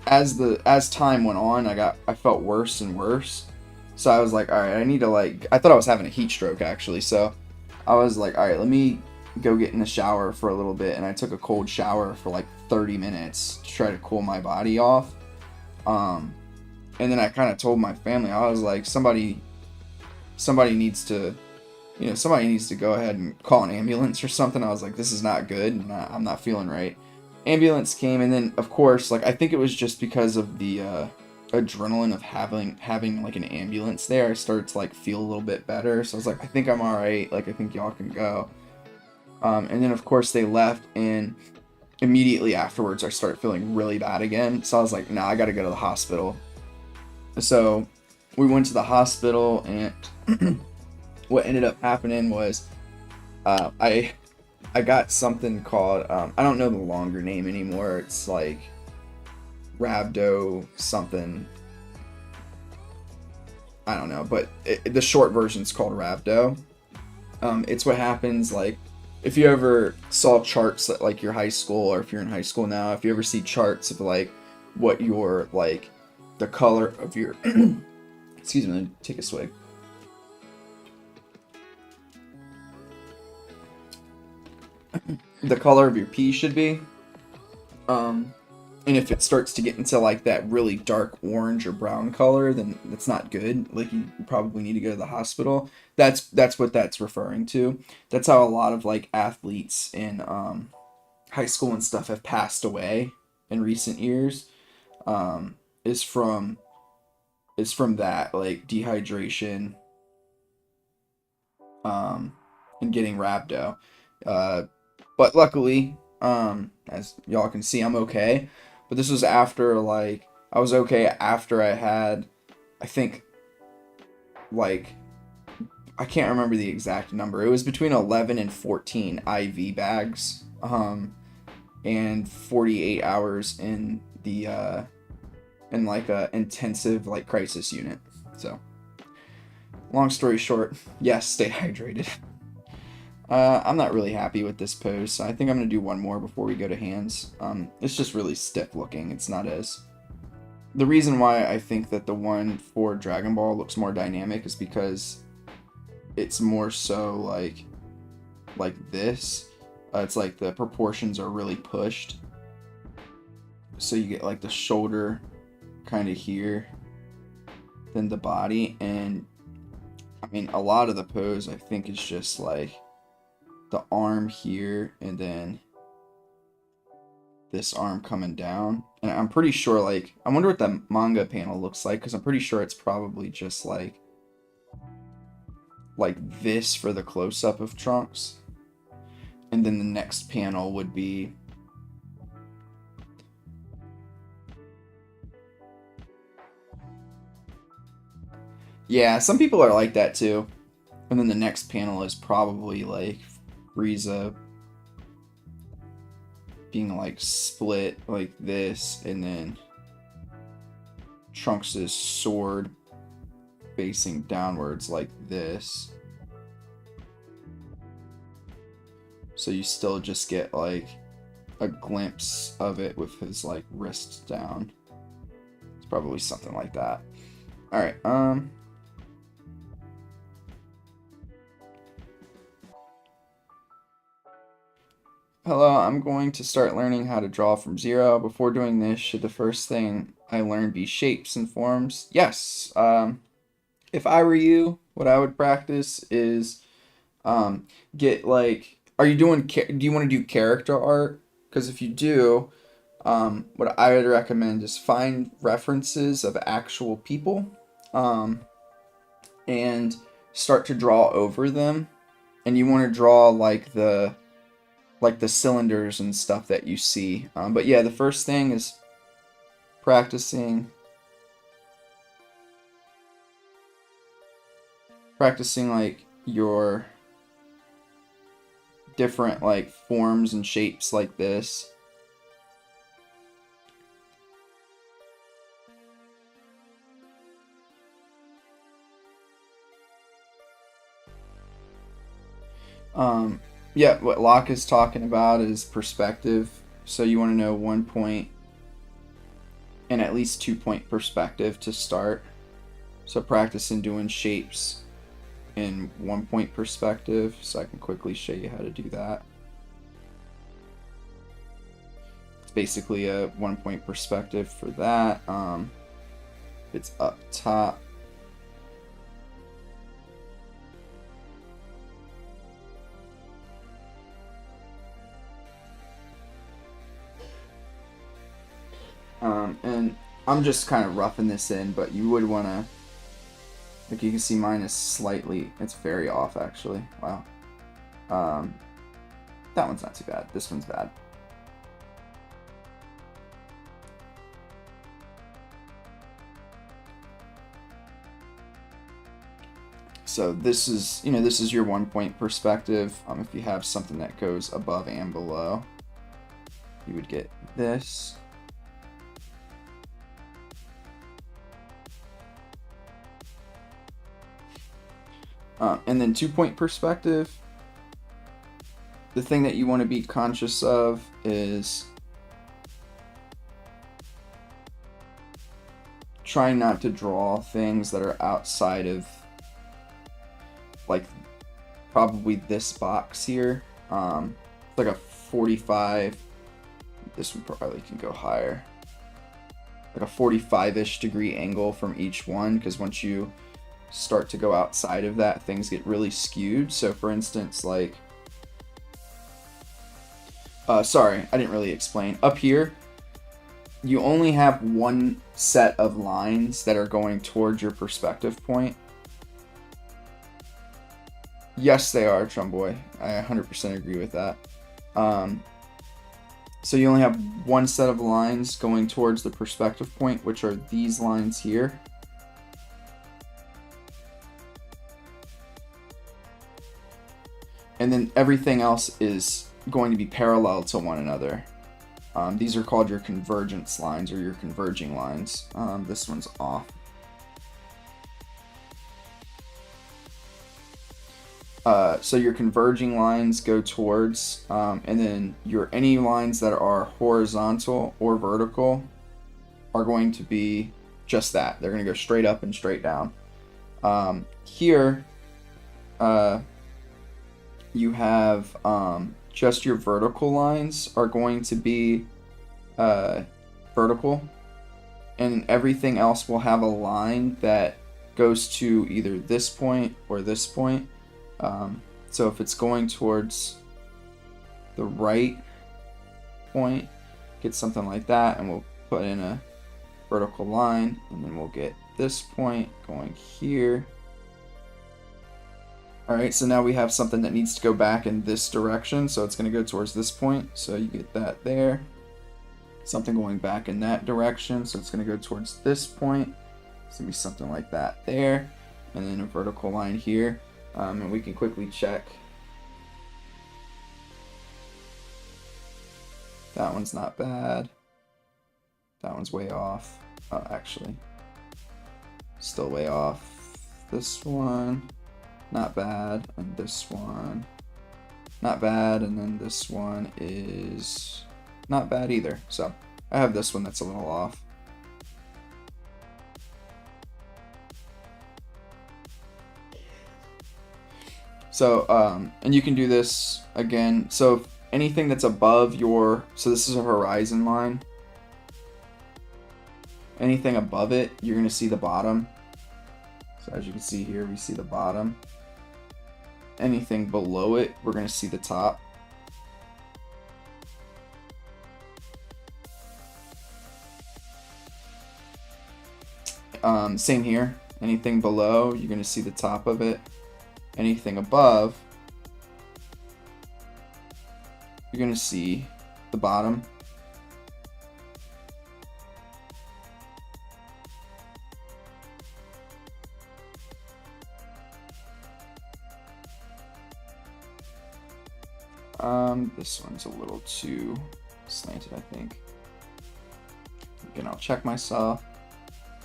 as time went on, I felt worse and worse. So I was like, all right, I thought I was having a heat stroke actually. So I was like, all right, let me go get in the shower for a little bit. And I took a cold shower for like 30 minutes to try to cool my body off. And then I kind of told my family, I was like, somebody needs to go ahead and call an ambulance or something. I was like, this is not good, and I'm not feeling right. Ambulance came, and then of course, like I think it was just because of the adrenaline of having like an ambulance there, I started to like feel a little bit better. So I was like, I think I'm all right. Like I think y'all can go. And then of course they left, and immediately afterwards I started feeling really bad again. So I was like, nah, I gotta go to the hospital. So we went to the hospital, and what ended up happening was I got something called I don't know the longer name anymore. It's like rhabdo something. I don't know, but the short version is called rhabdo. It's what happens like if you ever saw charts at like your high school, or if you're in high school now, if you ever see charts of like what your like the color of your excuse me, let me take a swig. The color of your pee should be. And if it starts to get into like that really dark orange or brown color, then that's not good. Like you probably need to go to the hospital. That's what that's referring to. That's how a lot of like athletes in high school and stuff have passed away in recent years. Is from that like dehydration and getting rhabdo. But luckily, as y'all can see, I'm okay. But this was after like I was okay after I had, I think, like I can't remember the exact number. It was between 11 and 14 IV bags, and 48 hours in the in like a intensive like crisis unit. So, long story short, yes, stay hydrated. I'm not really happy with this pose, so I think I'm going to do one more before we go to hands. It's just really stiff looking. It's not as... The reason why I think that the one for Dragon Ball looks more dynamic is because it's more so like this. It's like the proportions are really pushed. So you get like the shoulder kind of here, then the body, and I mean a lot of the pose I think is just like the arm here and then this arm coming down. And I'm pretty sure like I wonder what the manga panel looks like, because I'm pretty sure it's probably just like this for the close-up of Trunks, and then the next panel would be yeah, some people are like that too. And then the next panel is probably like Frieza being like split like this, and then Trunks' sword facing downwards like this. So you still just get like a glimpse of it with his like wrists down. It's probably something like that. Alright, hello, I'm going to start learning how to draw from zero. Before doing this, should the first thing I learn be shapes and forms? Yes. If I were you, what I would practice is get like, do you want to do character art? Because if you do, what I would recommend is find references of actual people. and start to draw over them. And you want to draw like the cylinders and stuff that you see. But yeah, the first thing is practicing like your different like forms and shapes like this. Yeah, what Locke is talking about is perspective. So you want to know 1 point and at least 2 point perspective to start. So practicing doing shapes in 1 point perspective. So I can quickly show you how to do that. It's basically a 1 point perspective for that. It's up top. And I'm just kind of roughing this in, but you would want to, like you can see mine is slightly, it's very off actually. Wow. That one's not too bad. This one's bad. So this is, this is your 1 point perspective. If you have something that goes above and below, you would get this. And then 2 point perspective, the thing that you want to be conscious of is trying not to draw things that are outside of like probably this box here. Like a 45, this one probably can go higher, like a 45-ish degree angle from each one, because once you start to go outside of that, things get really skewed. So for instance, like sorry, I didn't really explain. Up here, you only have one set of lines that are going towards your perspective point. Yes, they are, Chumboy. I 100% agree with that. So you only have one set of lines going towards the perspective point, which are these lines here. And then everything else is going to be parallel to one another. These are called your convergence lines or your converging lines. This one's off. So your converging lines go towards, and then any lines that are horizontal or vertical are going to be just that. They're going to go straight up and straight down. Here, you have just your vertical lines are going to be vertical, and everything else will have a line that goes to either this point or this point. So if it's going towards the right point, get something like that, and we'll put in a vertical line, and then we'll get this point going here. Alright, so now we have something that needs to go back in this direction, so it's going to go towards this point, so you get that there. Something going back in that direction, so it's going to go towards this point. It's going to be something like that there, and then a vertical line here. And we can quickly check. That one's not bad. That one's way off. Oh, actually, still way off. This one, not bad. And this one, not bad. And then this one is not bad either. So I have this one that's a little off. So, and you can do this again. So if anything that's above so this is a horizon line. Anything above it, you're going to see the bottom. So as you can see here, we see the bottom. Anything below it, we're going to see the top. Same here. Anything below, you're going to see the top of it. Anything above, you're going to see the bottom. This one's a little too slanted, I think. Again, I'll check myself.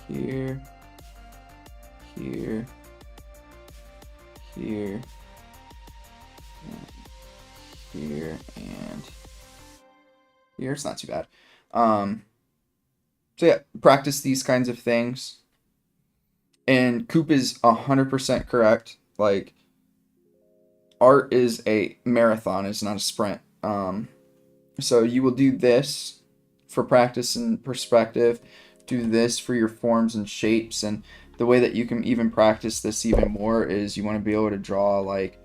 Here, here, here, and here, and here. It's not too bad. So yeah, practice these kinds of things. And Coop is 100% correct. Like, art is a marathon, it's not a sprint. So you will do this for practice and perspective, do this for your forms and shapes, and the way that you can even practice this even more is you want to be able to draw like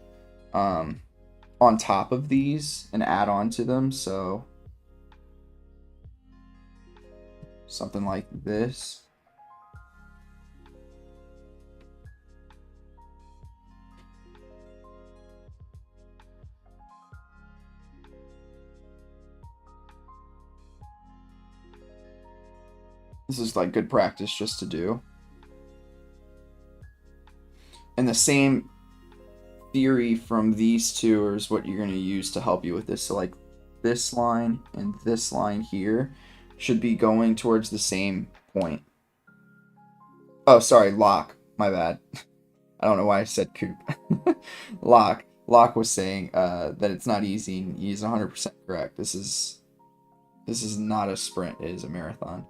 on top of these and add on to them. So something like this. This is like good practice just to do. And the same theory from these two is what you're going to use to help you with this. So like this line and this line here should be going towards the same point. Oh, sorry, Locke. My bad. I don't know why I said Coop. Locke was saying that it's not easy, and he's 100% correct. This is not a sprint, it is a marathon.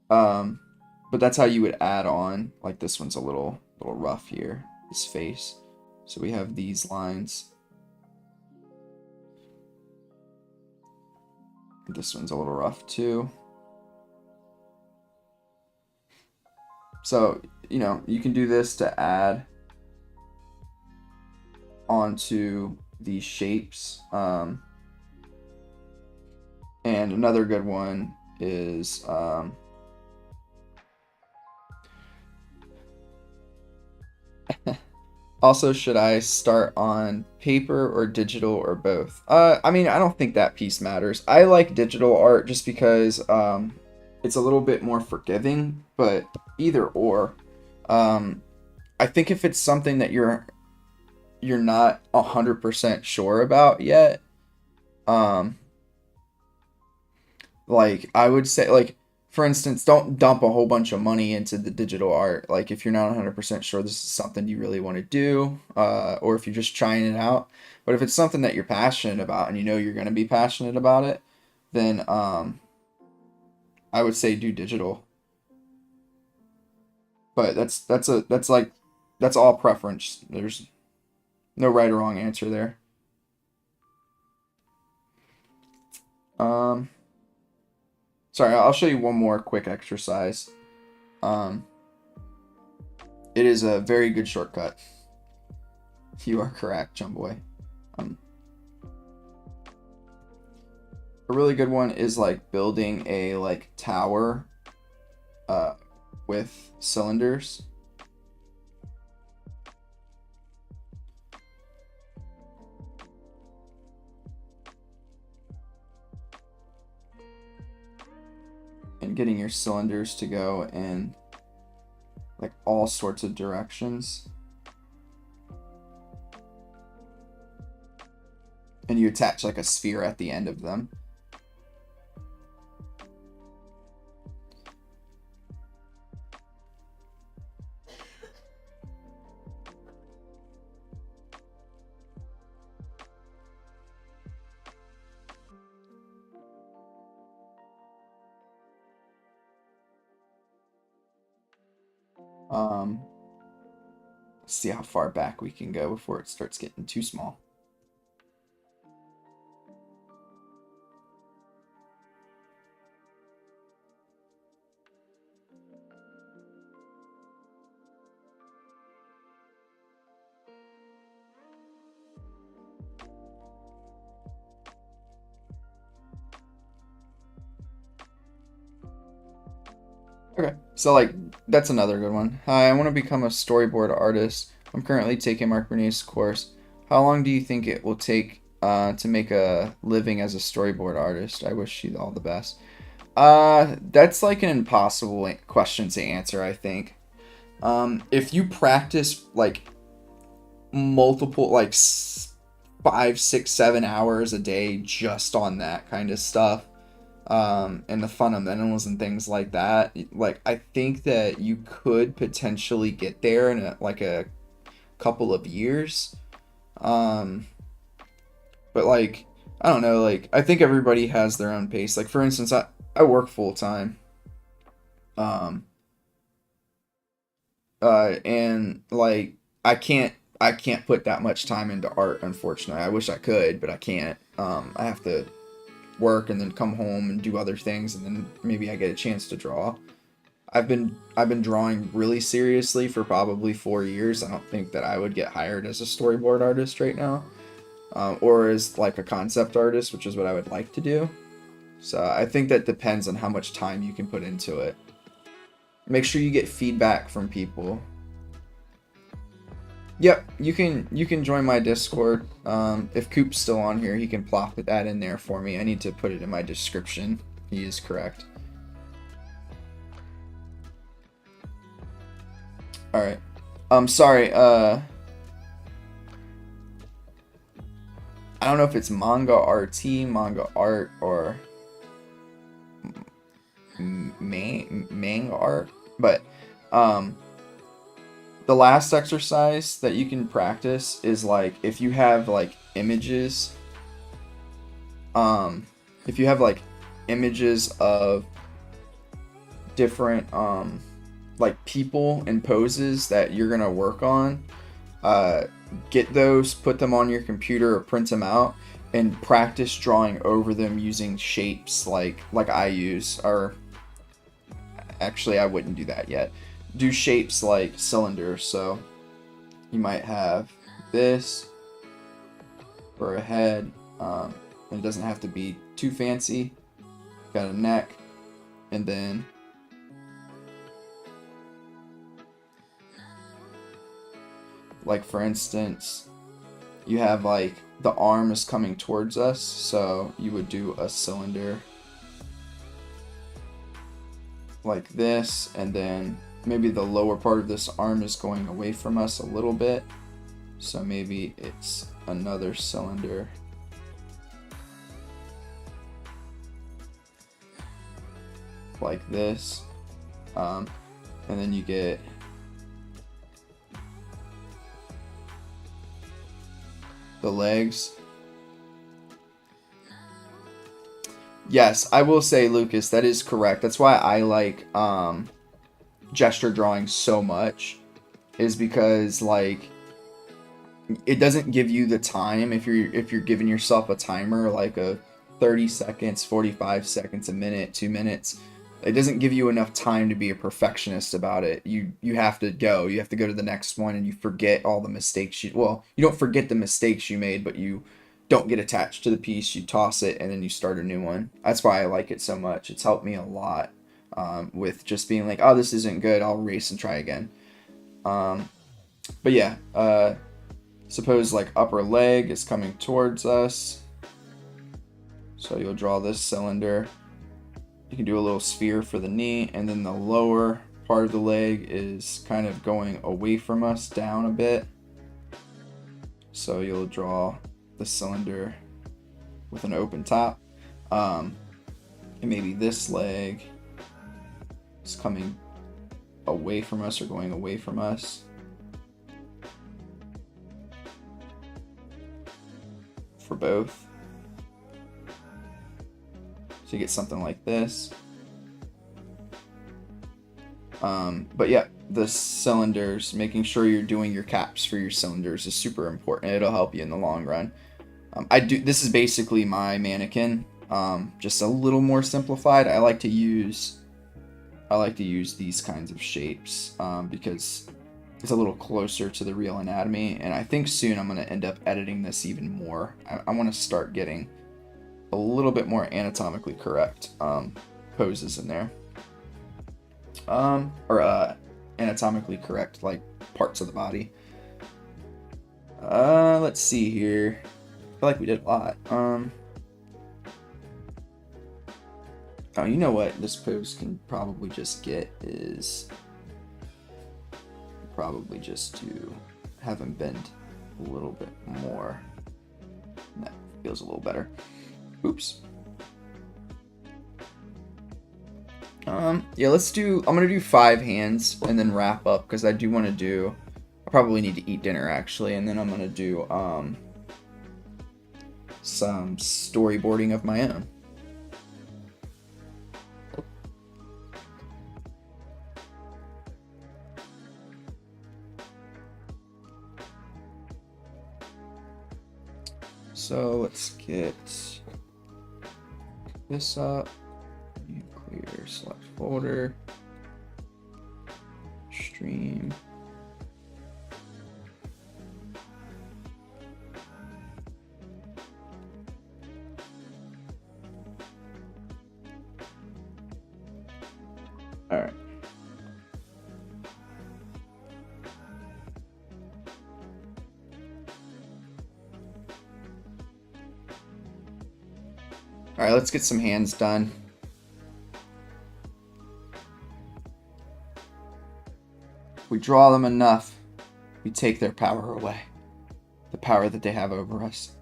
But that's how you would add on. Like this one's a little rough here, this face. So we have these lines. This one's a little rough too. So, you know, you can do this to add onto these shapes. And another good one is also, should I start on paper or digital or both? I mean, I don't think that piece matters. I like digital art just because it's a little bit more forgiving, but either or. I think if it's something that you're not 100% sure about yet, like I would say, like, for instance, don't dump a whole bunch of money into the digital art. Like if you're not 100% sure this is something you really want to do, or if you're just trying it out. But if it's something that you're passionate about and you know you're going to be passionate about it, then I would say do digital. But that's all preference. There's no right or wrong answer there. Sorry, I'll show you one more quick exercise. It is a very good shortcut. You are correct, Jumboy. A really good one is like building a like tower with cylinders. And getting your cylinders to go in like all sorts of directions. And you attach like a sphere at the end of them. Let's see how far back we can go before it starts getting too small. Okay, So like that's another good one. Hi, I want to become a storyboard artist. I'm currently taking Mark Bernays' course. How long do you think it will take to make a living as a storyboard artist? I wish you all the best. That's like an impossible question to answer, I think. If you practice like multiple, like 5, 6, 7 hours a day just on that kind of stuff, and the fundamentals and things like that, like I think that you could potentially get there in like a couple of years. Um, but like I don't know, like I think everybody has their own pace. Like for instance, I work full time. Um, and like I can't put that much time into art, unfortunately. I wish I could, but I can't. I have to work and then come home and do other things, and then maybe I get a chance to draw. I've been drawing really seriously for probably 4 years. I don't think that I would get hired as a storyboard artist right now, or as like a concept artist, which is what I would like to do. So I think that depends on how much time you can put into it. Make sure you get feedback from people. Yep, you can join my Discord. If Coop's still on here, he can plop that in there for me. I need to put it in my description. He is correct. All right. Sorry. I don't know if it's manga RT, manga art, or manga art, but the last exercise that you can practice is like if you have like images, if you have like images of different like people and poses that you're gonna work on, get those, put them on your computer or print them out, and practice drawing over them using shapes like I use. Or actually I wouldn't do that yet. Do shapes like cylinders. So you might have this for a head. It doesn't have to be too fancy. Got a neck, and then like for instance, you have like the arm is coming towards us, so you would do a cylinder like this, and then maybe the lower part of this arm is going away from us a little bit, so maybe it's another cylinder like this, and then you get the legs. Yes, I will say, Lucas, that is correct. That's why I like gesture drawing so much, is because like it doesn't give you the time. If you're giving yourself a timer like a 30 seconds, 45 seconds, a minute, 2 minutes, it doesn't give you enough time to be a perfectionist about it. You have to go. You have to go to the next one, and you forget all the mistakes you don't forget the mistakes you made, but you don't get attached to the piece. You toss it, and then you start a new one. That's why I like it so much. It's helped me a lot with just being like, oh, this isn't good, I'll erase and try again. But yeah, suppose like upper leg is coming towards us, so you'll draw this cylinder. You can do a little sphere for the knee, and then the lower part of the leg is kind of going away from us down a bit. So you'll draw the cylinder with an open top. And maybe this leg is coming away from us or going away from us. For both. So you get something like this. But yeah, the cylinders, making sure you're doing your caps for your cylinders is super important. It'll help you in the long run. This is basically my mannequin, just a little more simplified. I like to use these kinds of shapes because it's a little closer to the real anatomy, and I think soon I'm going to end up editing this even more. I want to start getting a little bit more anatomically correct poses in there. or anatomically correct, like parts of the body. Let's see here. I feel like we did a lot. Oh, you know what this pose can probably just get is probably just to have him bend a little bit more. That feels a little better. Oops. Yeah, I'm gonna do 5 hands and then wrap up because I do want to do, I probably need to eat dinner actually, and then I'm gonna do, some storyboarding of my own. So let's get this up. Clear, select folder, stream. All right. All right, let's get some hands done. If we draw them enough, we take their power away. The power that they have over us.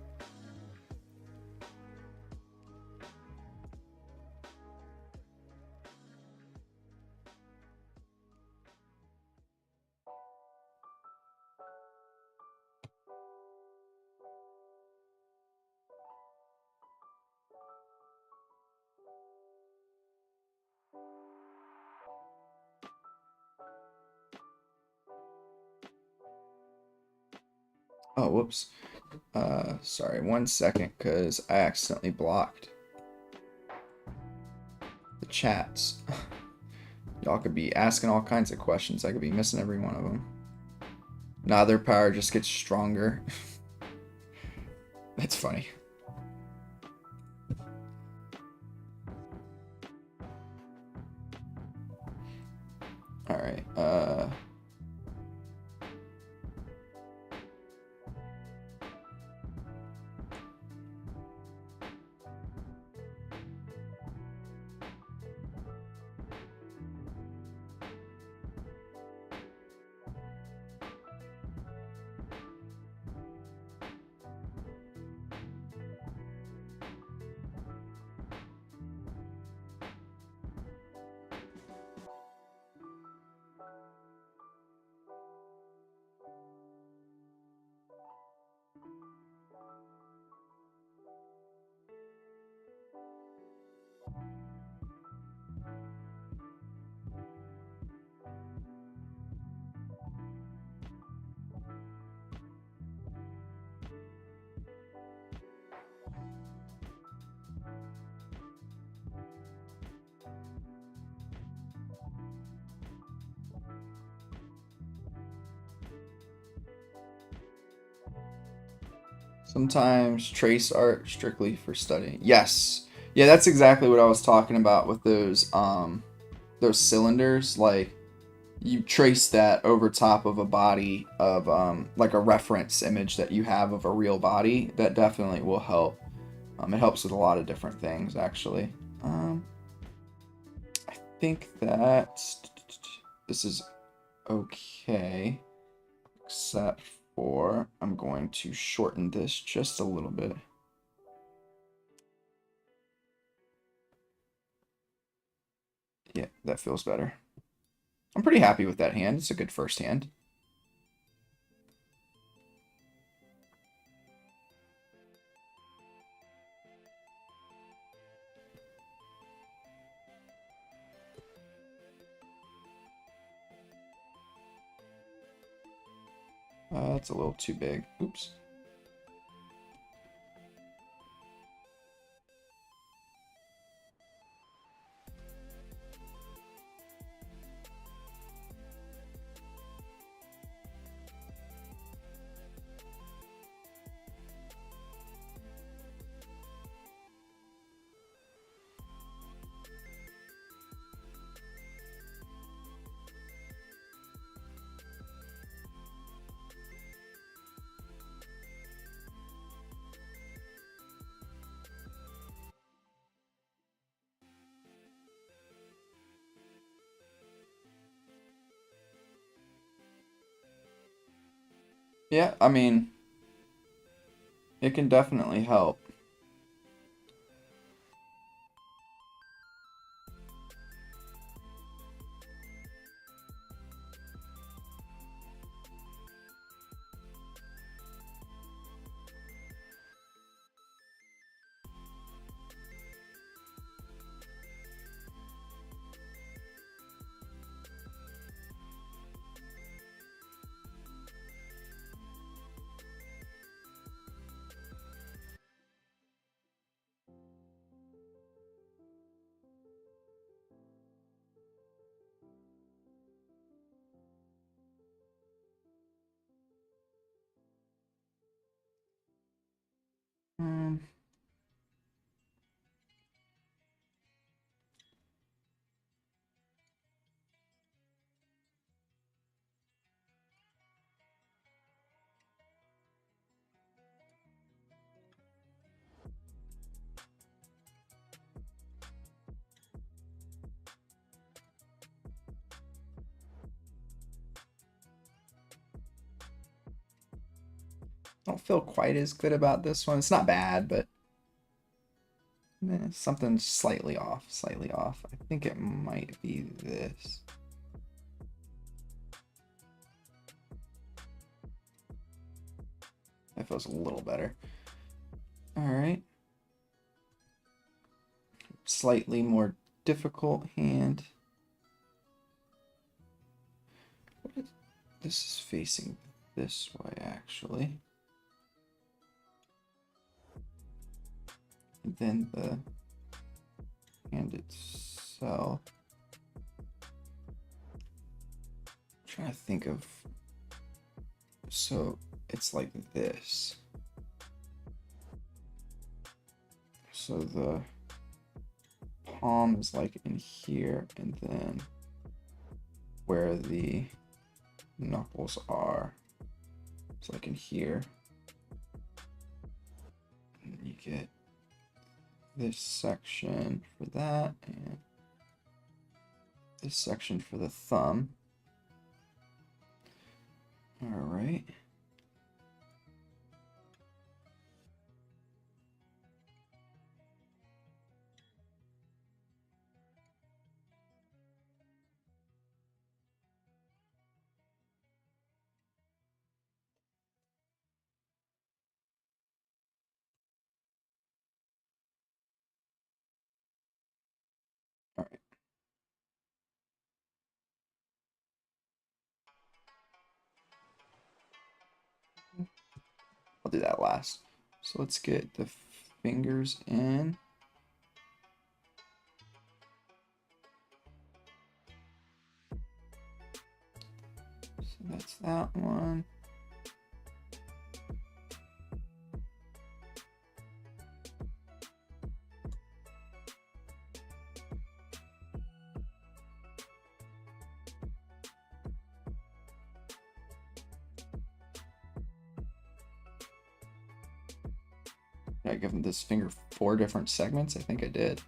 Oh, whoops. Sorry, 1 second, because I accidentally blocked the chats. Y'all could be asking all kinds of questions. I could be missing every one of them. Nah, their power just gets stronger. That's funny. Alright, sometimes trace art strictly for studying. Yes. Yeah, that's exactly what I was talking about with those cylinders. Like, you trace that over top of a body of like a reference image that you have of a real body. That definitely will help. It helps with a lot of different things, actually. I think that this is okay, except for I'm going to shorten this just a little bit. Yeah, that feels better. I'm pretty happy with that hand. It's a good first hand. That's a little too big. Oops. Yeah, I mean, it can definitely help. Um, I don't feel quite as good about this one. It's not bad, but something slightly off, slightly off. I think it might be this. That feels a little better. All right. Slightly more difficult hand. This is facing this way, actually. And then the hand itself. I'm trying to think of. So it's like this. So the palm is like in here, and then where the knuckles are, it's like in here. And you get this section for that, and this section for the thumb. All right. All right. I'll do that last. So let's get the fingers in. So that's that one. Did I give him this finger 4 different segments? I think I did.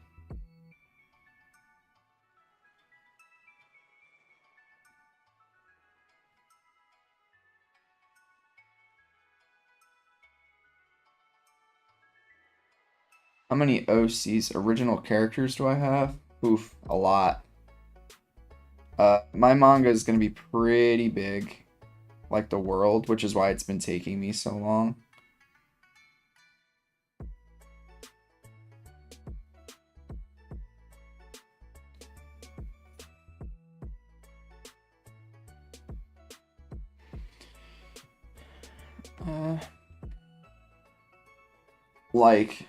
How many OCs, original characters, do I have? Oof, a lot. My manga is going to be pretty big, like the world, which is why it's been taking me so long. Like,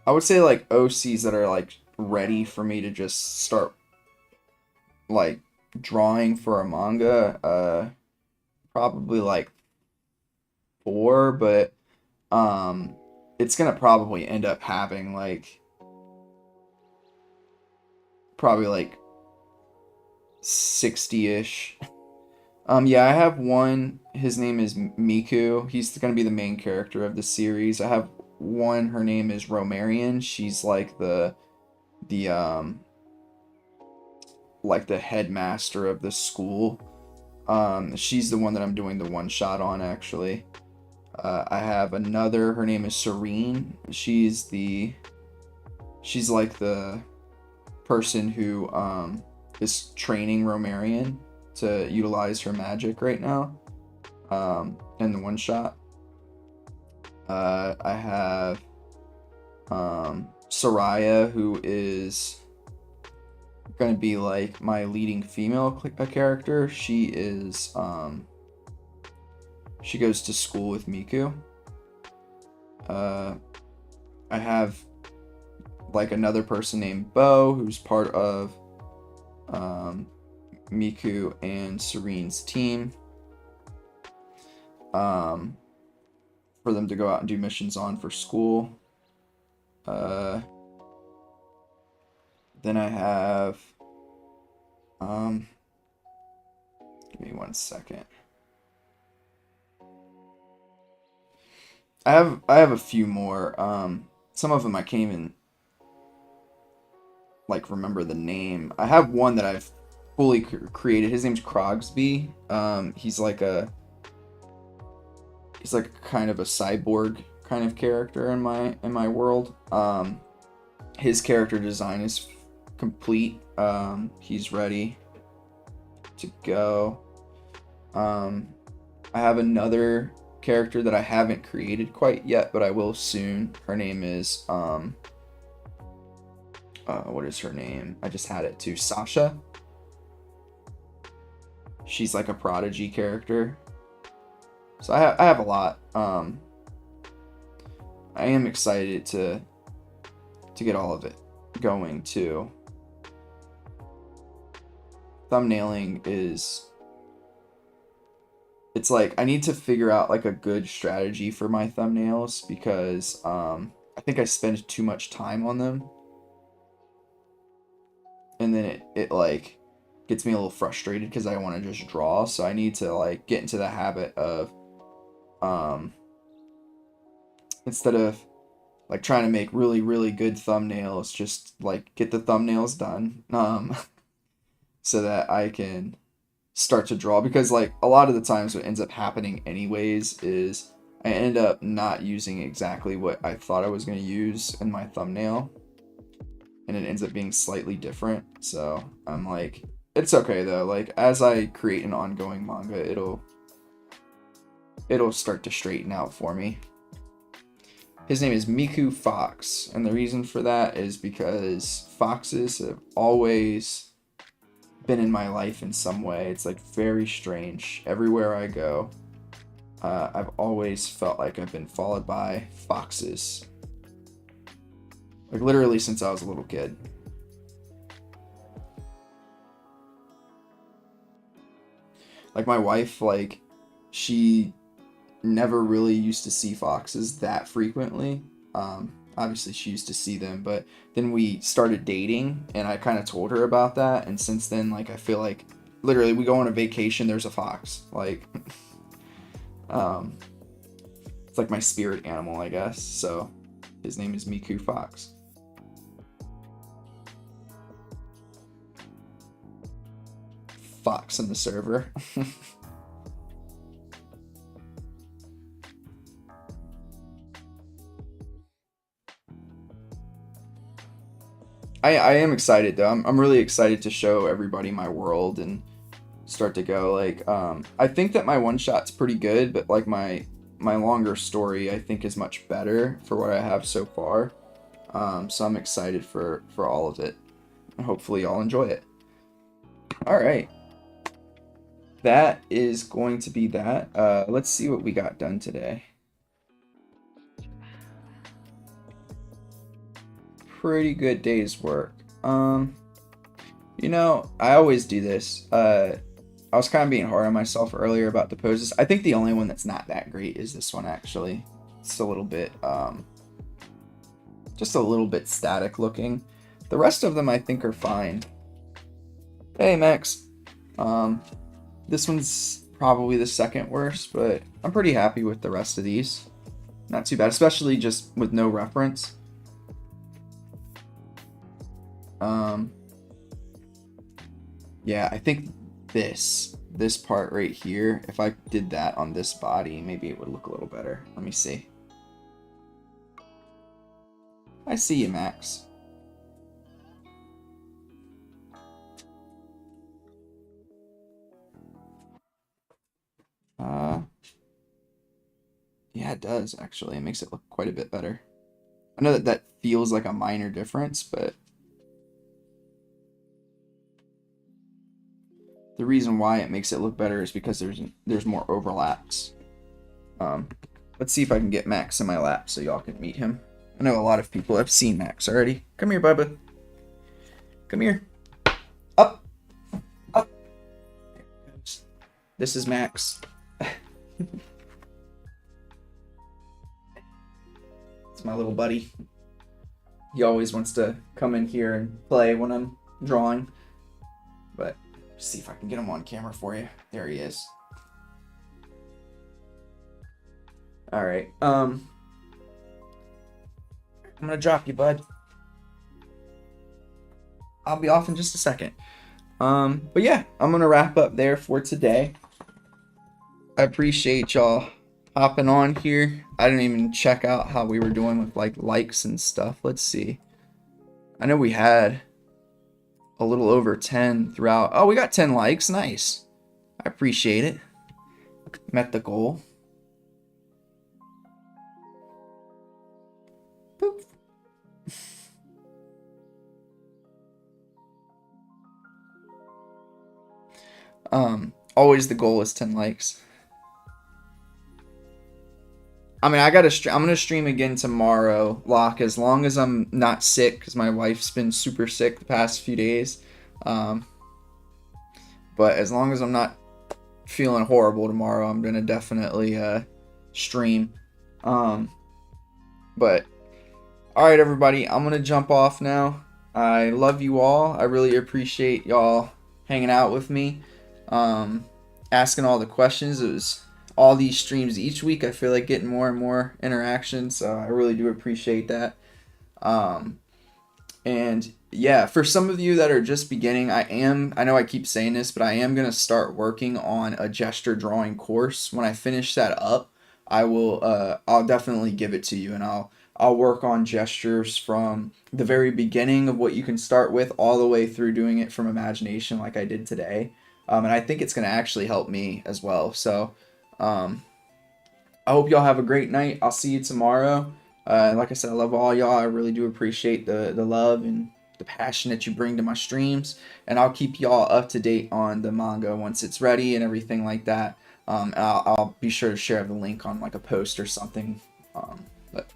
I would say like OCs that are like ready for me to just start like drawing for a manga. Probably like 4, but it's gonna probably end up having like probably like 60-ish. Yeah, I have one. His name is Miku. He's gonna be the main character of the series. I have one. Her name is Romarian. She's the like the headmaster of the school. She's the one that I'm doing the one shot on, actually. I have another, her name is Serene. She's like the person who is training Romarian to utilize her magic right now, in the one shot. I have Soraya, who is going to be like my leading female character. She is she goes to school with Miku. I have like another person named Bo, who's part of Miku and Serene's team, for them to go out and do missions on for school. Then I have give me 1 second. I have a few more. Some of them I can't even like remember the name. I have one that I've fully created. His name's Krogsby. He's like kind of a cyborg kind of character in my world. His character design is complete. He's ready to go. I have another character that I haven't created quite yet, but I will soon. Her name is what is her name? I just had it too. Sasha. She's like a prodigy character. So I have a lot. I am excited to get all of it going too. Thumbnailing it's like I need to figure out like a good strategy for my thumbnails, because I think I spend too much time on them, and then it like gets me a little frustrated because I want to just draw. So I need to like get into the habit of instead of like trying to make really, really good thumbnails, just like get the thumbnails done, so that I can start to draw. Because like a lot of the times what ends up happening anyways is I end up not using exactly what I thought I was going to use in my thumbnail, and it ends up being slightly different. So I'm like, it's okay though. Like as I create an ongoing manga, it'll start to straighten out for me. His name is Miku Fox, and the reason for that is because foxes have always been in my life in some way. It's like very strange. Everywhere I go, I've always felt like I've been followed by foxes. Like literally since I was a little kid. Like my wife, like she never really used to see foxes that frequently. Obviously she used to see them, but then we started dating and I kind of told her about that, and since then like I feel like literally we go on a vacation, there's a fox. Like it's like my spirit animal, I guess. So his name is Miku Fox. Fox in the server. I am excited though. I'm really excited to show everybody my world and start to go. Like I think that my one shot's pretty good, but like my longer story I think is much better for what I have so far. So I'm excited for all of it, and hopefully y'all enjoy it. All right, that is going to be that. Let's see what we got done today. Pretty good day's work. You know, I always do this. I was kind of being hard on myself earlier about the poses. I think the only one that's not that great is this one, actually. It's a little bit, just a little bit static looking. The rest of them I think are fine. Hey, Max. This one's probably the second worst, but I'm pretty happy with the rest of these. Not too bad, especially just with no reference. Yeah, I think this this part right here, if I did that on this body, maybe it would look a little better. Let me see. I see you, Max. Yeah, it does, actually. It makes it look quite a bit better. I know that that feels like a minor difference, but the reason why it makes it look better is because there's more overlaps. Let's see if I can get Max in my lap so y'all can meet him. I know a lot of people have seen Max already. Come here, Bubba. Come here. Up. Up. There it goes. This is Max. It's my little buddy. He always wants to come in here and play when I'm drawing. But let's see if I can get him on camera for you. There he is. Alright, I'm gonna drop you, bud. I'll be off in just a second. But yeah, I'm gonna wrap up there for today. I appreciate y'all hopping on here. I didn't even check out how we were doing with like likes and stuff. Let's see. I know we had a little over 10 throughout. Oh, we got 10 likes. Nice. I appreciate it. Met the goal. Boop. Always the goal is 10 likes. I mean, I'm gonna stream again tomorrow, Locke, as long as I'm not sick, because my wife's been super sick the past few days. But as long as I'm not feeling horrible tomorrow, I'm gonna definitely stream. But alright, everybody, I'm gonna jump off now. I love you all. I really appreciate y'all hanging out with me, asking all the questions. It was all these streams each week. I feel like getting more and more interaction, so I really do appreciate that. And yeah, for some of you that are just beginning, I know I keep saying this, but I am going to start working on a gesture drawing course. When I finish that up, I'll definitely give it to you, and I'll work on gestures from the very beginning of what you can start with all the way through doing it from imagination like I did today. And I think it's going to actually help me as well. So I hope y'all have a great night. I'll see you tomorrow. Like I said, I love all y'all. I really do appreciate the love and the passion that you bring to my streams. And I'll keep y'all up to date on the manga once it's ready and everything like that. I'll be sure to share the link on like a post or something. But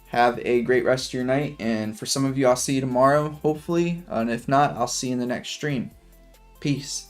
have a great rest of your night. And for some of you, I'll see you tomorrow, hopefully. And if not, I'll see you in the next stream. Peace.